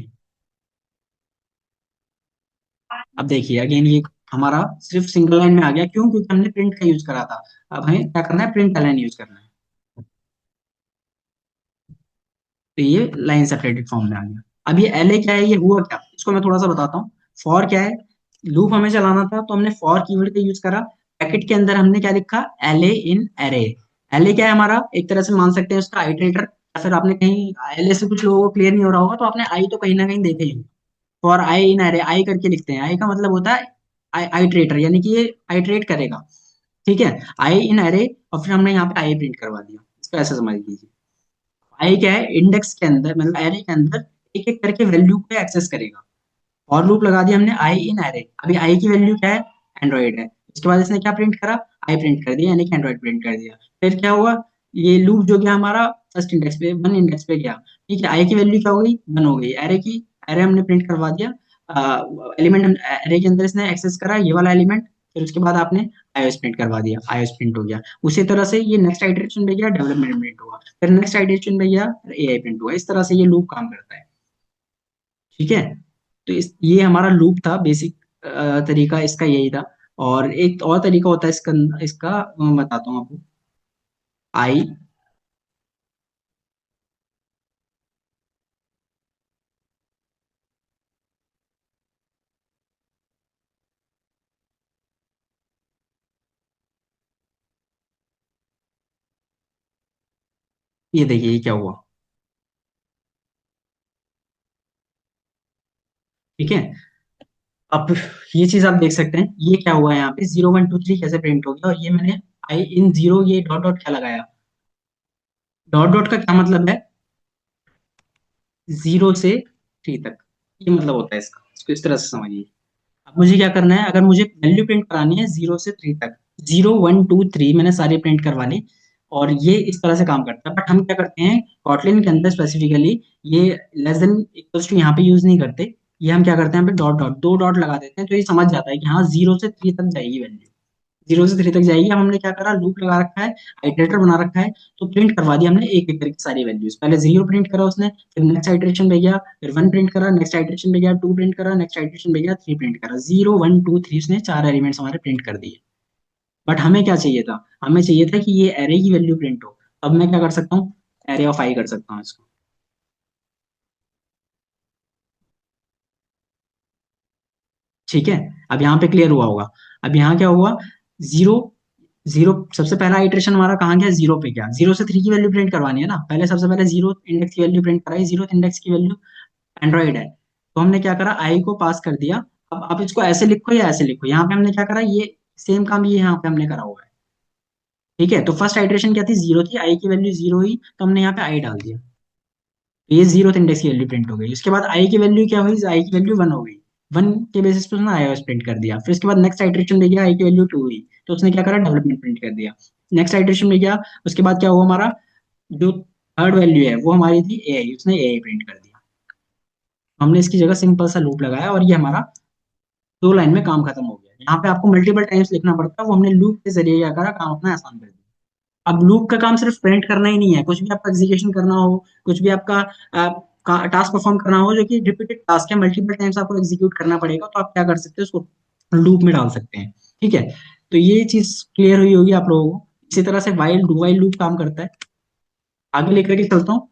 अब देखिए अगेन ये हमारा सिर्फ सिंगल लाइन में आ गया, क्यों? क्योंकि हमने प्रिंट का यूज करा था। अब हमें क्या करना है, प्रिंट का लाइन यूज करना है, तो ये लाइन सेपरेटेड फॉर्म में आ गया। अब ये एलए क्या है, ये हुआ क्या, इसको मैं थोड़ा सा बताता हूँ। फॉर क्या है, लूप हमें चलाना था तो हमने फॉर कीवर्ड का यूज करा। ब्रैकेट के अंदर हमने क्या लिखा, एलए इन एरे। एलए क्या है हमारा, एक तरह से मान सकते हैं उसका आइटरेटर, या फिर आपने कहीं एलए से कुछ लोगों को क्लियर नहीं हो रहा होगा तो आपने आई तो कहीं ना कहीं देखे ही। फॉर आई इन एरे, आई करके लिखते हैं, आई का मतलब होता है आइटरेटर, यानी कि ये आइटरेट करेगा। ठीक है, आई इन एरे, और फिर हमने यहाँ पे आई प्रिंट करवा दिया, इसको ऐसे समझ लीजिए। आई क्या है, इंडेक्स के अंदर मतलब एरे के अंदर एक एक करके वैल्यू को एक्सेस करेगा। और लूप लगा दिया हमने आई इन एरे। अभी आई की वैल्यू क्या है, एंड्रॉइड है। उसके बाद इसने क्या प्रिंट करा, आई प्रिंट कर दिया, यानी कि एंड्रॉइड प्रिंट कर दिया। फिर क्या हुआ, ये लूप जो गया हमारा फर्स्ट इंडेक्स पे, 1 इंडेक्स पे गया। ठीक है, आई की वैल्यू क्या हो गई, 1 हो गई। एरे की, एरे हमने प्रिंट करवा दिया, एलिमेंट एरे के अंदर इसने एक्सेस करा ये वाला एलिमेंट। फिर उसके बाद आपने iOS प्रिंट करवा दिया, iOS प्रिंट हो गया। उसी तरह से ये नेक्स्ट आइटरेशन पे गया, डेवलपमेंट प्रिंट हुआ। फिर नेक्स्ट आइटरेशन पे गया, एआई प्रिंट हुआ। इस तरह से ये लूप काम करता है। ठीक है, तो ये हमारा लूप था बेसिक, तरीका इसका यही था। और एक और तरीका होता है इसका, इसका मैं बताता हूँ आपको। आई, ये देखिए ये क्या हुआ। ठीक है, अब ये चीज आप देख सकते हैं, ये क्या हुआ, यहाँ पे 0 1 2 3 कैसे प्रिंट हो गया, और ये मैंने आई इन जीरो, ये डॉट डॉट क्या लगाया, डॉट डॉट का क्या मतलब है, 0 से 3 तक, ये मतलब होता है इसका, इसको इस तरह से समझिए। अब मुझे क्या करना है, अगर मुझे वैल्यू प्रिंट करानी है 0 से 3 तक, 0 1 2 3 मैंने सारे प्रिंट करवा ली, और ये इस तरह से काम करता है। बट हम क्या करते हैं, कॉटलिन के अंदर स्पेसिफिकली ये लेस देन इक्वल्स टू यहाँ पे यूज नहीं करते। ये हम क्या करते हैं, यहाँ पे डॉट डॉट, 2 डॉट लगा देते हैं, तो ये समझ जाता है कि हाँ 0 से 3 तक जाएगी वैल्यू, 0 से 3 तक जाएगी। अब हमने क्या करा, लूप लगा रखा है, आइटरेटर बना रखा है, तो प्रिंट करवा दिया हमने एक एक करके सारी वैल्यूज। पहले 0 प्रिंट करा उसने, फिर नेक्स्ट आइटरेशन पे गया, फिर 1 प्रिंट करा, नेक्स्ट आइटरेशन पे गया, 2 प्रिंट करा, नेक्स्ट आइटरेशन पे गया, 3 प्रिंट करा। 0 1 2 3 उसने 4 एलिमेंट्स हमारे प्रिंट कर दिए। बट हमें क्या चाहिए था, हमें चाहिए था कि ये एरे की वैल्यू प्रिंट हो। अब मैं क्या कर सकता हूँ, एरे ऑफ आई कर सकता हूँ इसको। ठीक है, अब यहाँ पे क्लियर हुआ होगा। अब यहाँ क्या हुआ, जीरो, जीरो सबसे पहला इटरेशन हमारा कहाँ गया, 0 पे गया। 0 से 3 की वैल्यू प्रिंट करवानी है ना, पहले सबसे पहले 0 इंडेक्स की वैल्यू प्रिंट कराई, 0 इंडेक्स की वैल्यू एंड्रॉइड है, तो हमने क्या करा, आई को पास कर दिया। अब आप इसको ऐसे लिखो या ऐसे लिखो, यहाँ पे हमने क्या करा, ये सेम काम ये यहाँ पे हमने करा हुआ है। ठीक है, तो फर्स्ट आइटरेशन क्या थी, 0 थी, आई की वैल्यू 0 हुई, तो हमने यहाँ पे आई डाल दिया, तो ये 0 इंडेक्स की वैल्यू प्रिंट हो गई। उसके बाद आई की वैल्यू क्या हुई, आई की वैल्यू 1 हो गई, 1 के बेसिस पे उसने आई प्रिंट कर दिया। फिर उसके बाद नेक्स्ट आइटरेशन में गया, आई की वैल्यू 2 हुई, तो उसने क्या करा, डेवलपमेंट प्रिंट कर दिया। नेक्स्ट आइटरेशन में गया, उसके बाद क्या हुआ, हमारा जो थर्ड वैल्यू है वो हमारी थी ए आई, उसने ए आई प्रिंट कर दिया। हमने इसकी जगह सिंपल सा लूप लगाया, और ये हमारा 2 लाइन में काम खत्म हो गया। यहाँ पे आपको मल्टीपल टाइम्स लिखना पड़ता है, वो हमने लूप के जरिए क्या करा, काम अपना आसान कर दिया। अब लूप का काम सिर्फ प्रिंट करना ही नहीं है, कुछ भी आपका एग्जीक्यूशन करना हो, कुछ भी आपका टास्क परफॉर्म करना हो जो कि रिपीटेड टास्क है, मल्टीपल टाइम्स आपको एग्जीक्यूट करना पड़ेगा, तो आप क्या कर सकते हैं, उसको लूप में डाल सकते हैं। ठीक है, तो ये चीज क्लियर हुई होगी आप लोगों को। इसी तरह से वाइल डू वाइल लूप काम करता है। आगे लेकर के चलता हूँ।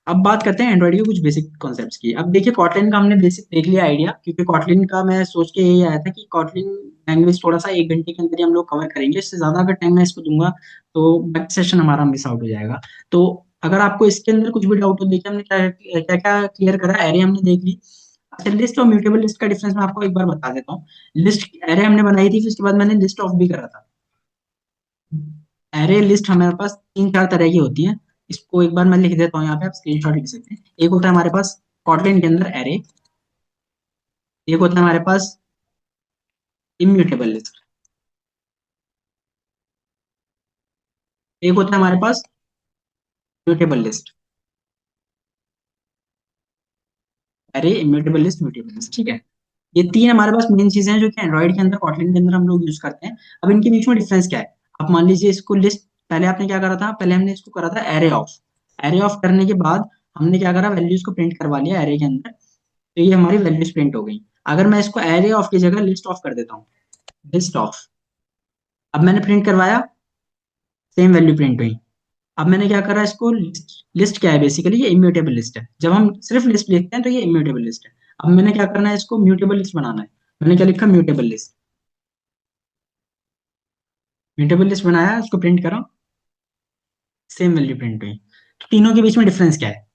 अब बात करते हैं एंड्रॉइड के कुछ बेसिक कॉन्सेप्ट्स की। अब देखिए कॉटलिन का हमने बेसिक देख लिया आइडिया, क्योंकि कॉटलिन का मैं सोच के यही आया था कि कॉटलिन लैंग्वेज थोड़ा सा 1 घंटे के अंदर ही हम लोग कवर करेंगे, इससे ज्यादा अगर टाइम मैं इसको दूंगा तो बैक सेशन हमारा मिस आउट हो जाएगा। तो अगर आपको इसके अंदर कुछ भी डाउट हो, देखिए हमने क्या क्या क्या क्लियर करा, एरे हमने देख ली। अच्छा, लिस्ट और म्यूटेबल लिस्ट का डिफरेंस मैं आपको एक बार बता देता हूँ। लिस्ट एरे हमने बनाई थी, फिर उसके बाद मैंने लिस्ट ऑफ भी करा था। एरे लिस्ट हमारे पास 3-4 तरह की होती है। इसको एक बार मैं लिख देता हूँ यहाँ पे, आप स्क्रीनशॉट लिख सकते हैं। एक होता है हमारे पास कॉटलिन के अंदर एरे, एक होता है हमारे पास इम्यूटेबल लिस्ट, एक होता है हमारे पास mutable list. Array, immutable list, mutable list, ठीक है। ये तीन हमारे पास मेन चीजें हैं जो कि एंड्रॉइड के अंदर, कॉटलिन के अंदर हम लोग यूज करते हैं। अब इनके बीच में डिफरेंस क्या है? आप मान लीजिए इसको लिस्ट, पहले आपने क्या करा था, पहले हमने इसको करा था एरे ऑफ। एरे ऑफ करने के बाद हमने क्या करा, वैल्यूज को प्रिंट करवा लिया एरे के अंदर, तो ये हमारी वैल्यूज प्रिंट हो गई। अगर मैं इसको एरे ऑफ की जगह लिस्ट ऑफ कर देता हूँ, लिस्ट ऑफ, अब मैंने प्रिंट करवाया, सेम वैल्यू प्रिंट हुई। अब मैंने क्या करा इसको, लिस्ट क्या है बेसिकली, ये इम्यूटेबल लिस्ट है। जब हम सिर्फ लिस्ट लिखते हैं तो ये इम्यूटेबल लिस्ट है। अब मैंने क्या करना है, इसको म्यूटेबल लिस्ट बनाना है। मैंने क्या लिखा, म्यूटेबल लिस्ट। म्यूटेबल लिस्ट बनाया, उसको प्रिंट करा, सेम वैल्यू प्रिंट हुई। तो तीनों के बीच में डिफरेंस क्या है?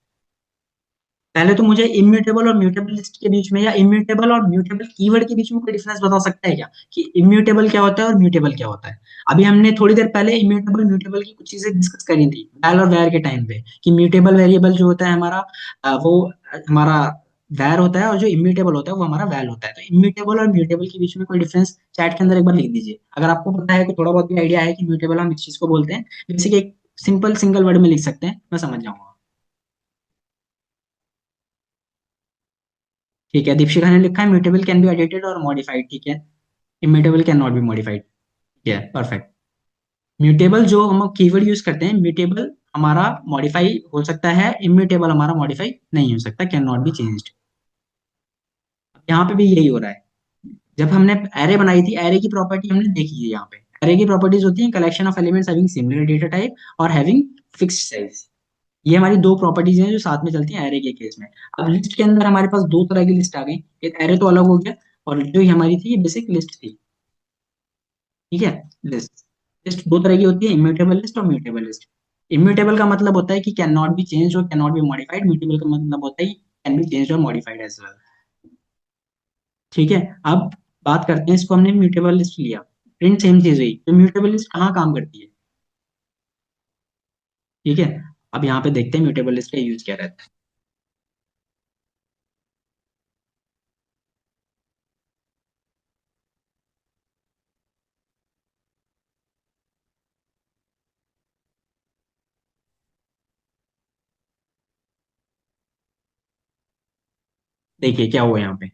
पहले तो मुझे इम्यूटेबल और म्यूटेबल लिस्ट के बीच में, या इम्यूटेबल और म्यूटेबल कीवर्ड के बीच में कोई डिफरेंस बता सकता है क्या, कि इम्यूटेबल क्या होता है और म्यूटेबल क्या होता है? अभी हमने थोड़ी देर पहले इम्यूटेबल म्यूटेबल की कुछ चीजें डिस्कस करी थी वैल और वैर के टाइम पे, कि म्यूटेबल वेरिएबल जो होता है हमारा, वो हमारा वैर होता है, और जो इम्यूटेबल होता है वो हमारा वैल होता है। तो इम्यूटेबल और म्यूटेबल के बीच में कोई डिफरेंस चैट के अंदर एक बार लिख दीजिए, अगर आपको पता है, कि थोड़ा बहुत भी आइडिया है कि म्यूटेबल हम इस चीज को बोलते हैं। जैसे कि एक सिंपल सिंगल वर्ड में लिख सकते हैं, मैं समझ जाऊंगा। ठीक है, दीपशिखा ने लिखा है म्यूटेबल कैन बी एडिटेड और मॉडिफाइड, ठीक है। Immutable can not be modified, ठीक है, परफेक्ट। म्यूटेबल जो हम कीवर्ड यूज करते हैं, म्यूटेबल हमारा मॉडिफाई हो सकता है, इम्यूटेबल हमारा मॉडिफाई नहीं हो सकता, कैन नॉट बी चेंज्ड। यहाँ पे भी यही हो रहा है। जब हमने एरे बनाई थी, एरे की प्रॉपर्टी हमने देखी है यहाँ पे। एरे की प्रॉपर्टीज होती है collection of elements having similar data type और हैविंग फिक्स्ड साइज। ये हमारी दो प्रॉपर्टीज हैं जो साथ में चलती हैं एरे के केस में। अब लिस्ट के अंदर हमारे पास दो तरह की लिस्ट आ गई, एक एरे तो अलग हो गया, और जो ये हमारी थी ये बेसिक लिस्ट थी, ठीक है। लिस्ट, लिस्ट दो तरह की होती है, इम्यूटेबल लिस्ट और म्यूटेबल लिस्ट। इम्यूटेबल का मतलब होता है कि कैन नॉट बी चेंज और can not be modified, mutable का मतलब होता है कि कैन बी चेंज और मॉडिफाइड एज वेल, ठीक है। अब बात करते हैं, इसको हमने म्यूटेबल लिस्ट लिया, प्रिंट सेम चीज हुई, तो म्यूटेबल लिस्ट कहाँ काम करती है, ठीक है। अब यहाँ पे देखते हैं म्यूटेबल लिस्ट का यूज क्या रहता है। देखिए क्या हुआ यहाँ पे,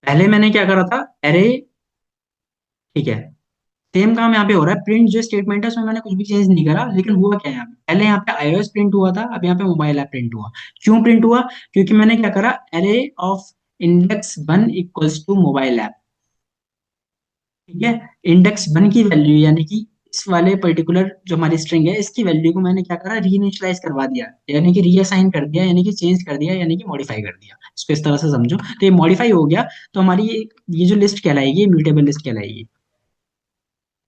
पहले मैंने क्या करा था, एरे, ठीक है, सेम काम यहाँ पे हो रहा है। प्रिंट जो स्टेटमेंट है उसमें मैंने कुछ भी चेंज नहीं करा, लेकिन हुआ क्या है यहाँ पे, पहले यहाँ पे iOS प्रिंट हुआ था, अब यहाँ पे मोबाइल ऐप प्रिंट हुआ। क्यों प्रिंट हुआ? क्योंकि मैंने क्या करा, array of index one equals to mobile app, ठीक है। इंडेक्स वन की वैल्यू, यानी कि इस वाले पर्टिकुलर जो हमारी स्ट्रिंग है, इसकी वैल्यू को मैंने क्या करा, रीइनिशियलाइज करवा दिया, यानी कि रीअसाइन कर दिया, यानी कि चेंज कर दिया, यानी कि मॉडिफाई कर दिया। इसको इस तरह से समझो, तो ये मॉडिफाई हो गया। तो हमारी ये जो लिस्ट कहलाएगी, म्यूटेबल लिस्ट कहलाएगी,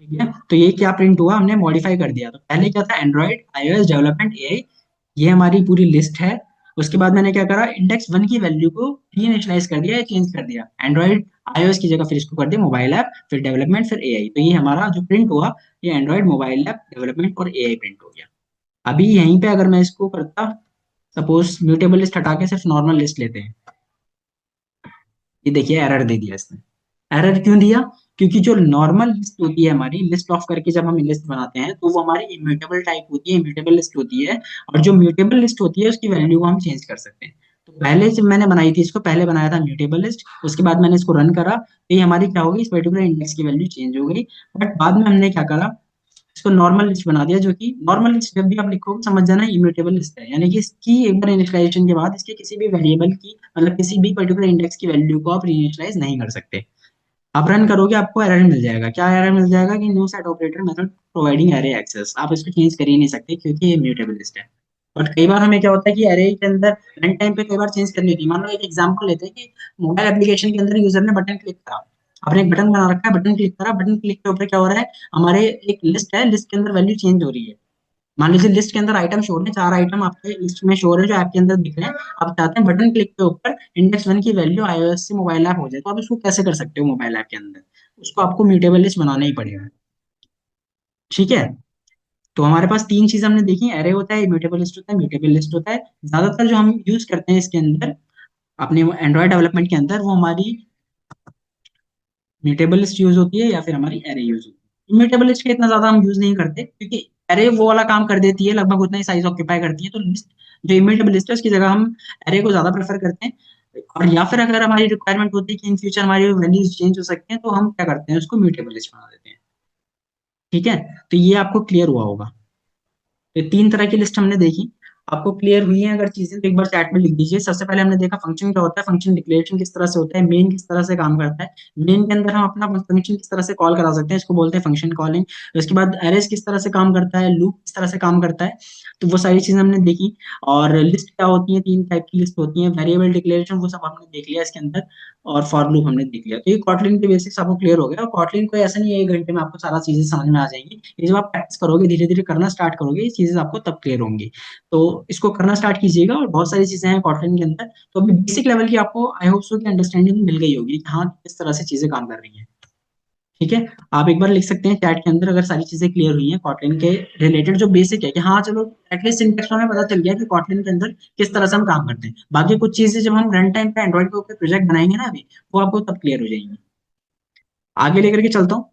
ठीक है। तो ये क्या प्रिंट हुआ, हमने मॉडिफाई कर दिया। तो पहले क्या था, एंड्रॉइड, iOS डेवलपमेंट, एआई, ये हमारी पूरी लिस्ट है। उसके बाद मैंने क्या करा, इंडेक्स वन की वैल्यू को रीइनिशियलाइज कर दिया या चेंज कर दिया, एंड्रॉइड iOS की जगह फिर इसको कर दिया मोबाइल ऐप, फिर डेवलपमेंट, फिर एआई। तो ये हमारा जो प्रिंट हुआ, ये एंड्रॉइड, मोबाइल ऐप, डेवलपमेंट और एआई प्रिंट हो गया। अभी यहीं पे अगर मैं इसको करता, सपोज म्यूटेबल लिस्ट हटा के सिर्फ नॉर्मल लिस्ट लेते हैं, ये देखिए एरर दे दिया इसने। एरर क्यों दिया? क्योंकि जो नॉर्मल लिस्ट होती है हमारी, लिस्ट ऑफ करके जब हम लिस्ट बनाते हैं तो वो हमारी इम्यूटेबल टाइप होती है, इम्यूटेबल लिस्ट होती है। और जो म्यूटेबल लिस्ट होती है उसकी वैल्यू को हम चेंज कर सकते हैं। तो पहले जब मैंने बनाई थी इसको, पहले बनाया था म्यूटेबल लिस्ट, उसके बाद मैंने इसको रन करा, तो ये हमारी क्या होगी, इस पर्टिकुलर इंडेक्स की वैल्यू चेंज हो गई। बट बाद में हमने क्या करा, इसको नॉर्मल लिस्ट बना दिया, जो कि नॉर्मल लिस्ट जब भी आप लिखोगे समझ जाना इम्यूटेबल लिस्ट है, यानी कि इसकी एक बार इनिशियलाइजेशन के बाद इसके किसी भी वेरिएबल की, मतलब किसी भी पर्टिकुलर इंडेक्स की वैल्यू को आप रीइनिशियलाइज नहीं कर सकते। आप रन करोगे, आपको एरर मिल जाएगा। क्या एरर मिल जाएगा, कि no set operator method providing array access, आप इसको चेंज कर ही नहीं सकते क्योंकि ये म्यूटेबल लिस्ट है। बट कई बार हमें क्या होता है कि अरे के अंदर रन टाइम पे कई बार चेंज करनी होती है। मान लो एक एग्जांपल लेते हैं कि मोबाइल एप्लीकेशन के अंदर यूजर ने बटन क्लिक करा, आपने एक बटन बना रखा है, बटन क्लिक करा, बटन क्लिक के ऊपर क्या हो रहा है, हमारे एक लिस्ट है, लिस्ट के अंदर वैल्यू चेंज हो रही है। मान लीजिए लिस्ट के अंदर आइटम शो हो रहे हैं, 4 आइटम आपके लिस्ट में शो हो रहे हैं जो आपके अंदर दिख रहे हैं। आप चाहते हैं बटन क्लिक के ऊपर इंडेक्स वन की वैल्यू iOS से मोबाइल ऐप हो जाए, तो आप इसको कैसे कर सकते हो मोबाइल ऐप के अंदर? उसको आपको म्यूटेबल लिस्ट बनाना ही पड़ेगा। ठीक है, तो हमारे पास तीन चीज हमने देखी, एरे होता है, इम्यूटेबल लिस्ट होता है, म्यूटेबल लिस्ट होता है। ज्यादातर जो हम यूज करते हैं इसके अंदर अपने एंड्रॉयड डेवलपमेंट के अंदर, वो हमारी म्यूटेबल लिस्ट यूज होती है या फिर हमारी एरे यूज होती है। इम्यूटेबल लिस्ट का इतना ज्यादा हम यूज नहीं करते, क्योंकि एरे वो वाला काम कर देती है, लगभग उतना ही साइज ऑक्यूपाई करती है। तो लिस्ट जो इम्यूटेबल लिस्ट है उसकी जगह हम एरे को ज्यादा प्रेफर करते हैं। और या फिर अगर हमारी रिक्वायरमेंट होती है कि इन फ्यूचर हमारी वैल्यूज चेंज हो सकते हैं, तो हम क्या करते हैं, उसको म्यूटेबल लिस्ट बना देते हैं। ठीक है, तो ये आपको क्लियर हुआ होगा। ये तीन तरह की लिस्ट हमने देखी। आपको क्लियर हुई है अगर चीजें, तो एक बार चैट में लिख दीजिए। सबसे पहले हमने देखा फंक्शन क्या होता है, फंक्शन डिक्लेरेशन किस तरह से होता है, मेन किस तरह से काम करता है, मेन के अंदर हम अपना फंक्शन किस तरह से कॉल करा सकते हैं, इसको बोलते हैं फंक्शन कॉलिंग। उसके बाद अरेज किस तरह से काम करता है, लूप किस तरह से काम करता है, तो वो सारी चीजें हमने देखी। और लिस्ट क्या होती है, तीन टाइप की लिस्ट होती है, वेरिएबल डिक्लेरेशन वो सब हमने देख लिया इसके अंदर, और फॉर लूप हमने देख लिया। तो ये कॉटलिन के बेसिक्स आपको क्लियर हो गया। और कॉटलिन को ऐसा नहीं है 1 घंटे में आपको सारा चीजें समझ में आ जाएंगी, ये जब आप प्रैक्टिस करोगे, धीरे धीरे करना स्टार्ट करोगे, ये चीजें आपको तब क्लियर होंगी। तो इसको करना स्टार्ट कीजिएगा। और बहुत सारी चीजें हैं कॉटलिन के अंदर, तो अभी बेसिक लेवल की आपको आई होप सो की अंडरस्टैंडिंग मिल गई होगी कि हाँ किस तरह से चीजें काम कर रही हैं। ठीक है, आप एक बार लिख सकते हैं चैट के अंदर अगर सारी चीजें क्लियर हुई हैं कॉटलिन के रिलेटेड, जो बेसिक है कि हाँ चलो एटलीस्ट सिंटेक्स हमें पता चल गया कि कॉटलिन के अंदर किस तरह से हम काम करते हैं। बाकी कुछ चीजें जब हम रन टाइम पे एंड्रॉइड के ऊपर प्रोजेक्ट बनाएंगे ना अभी, वो आपको तब क्लियर हो जाएंगी। आगे लेकर के चलता हूँ।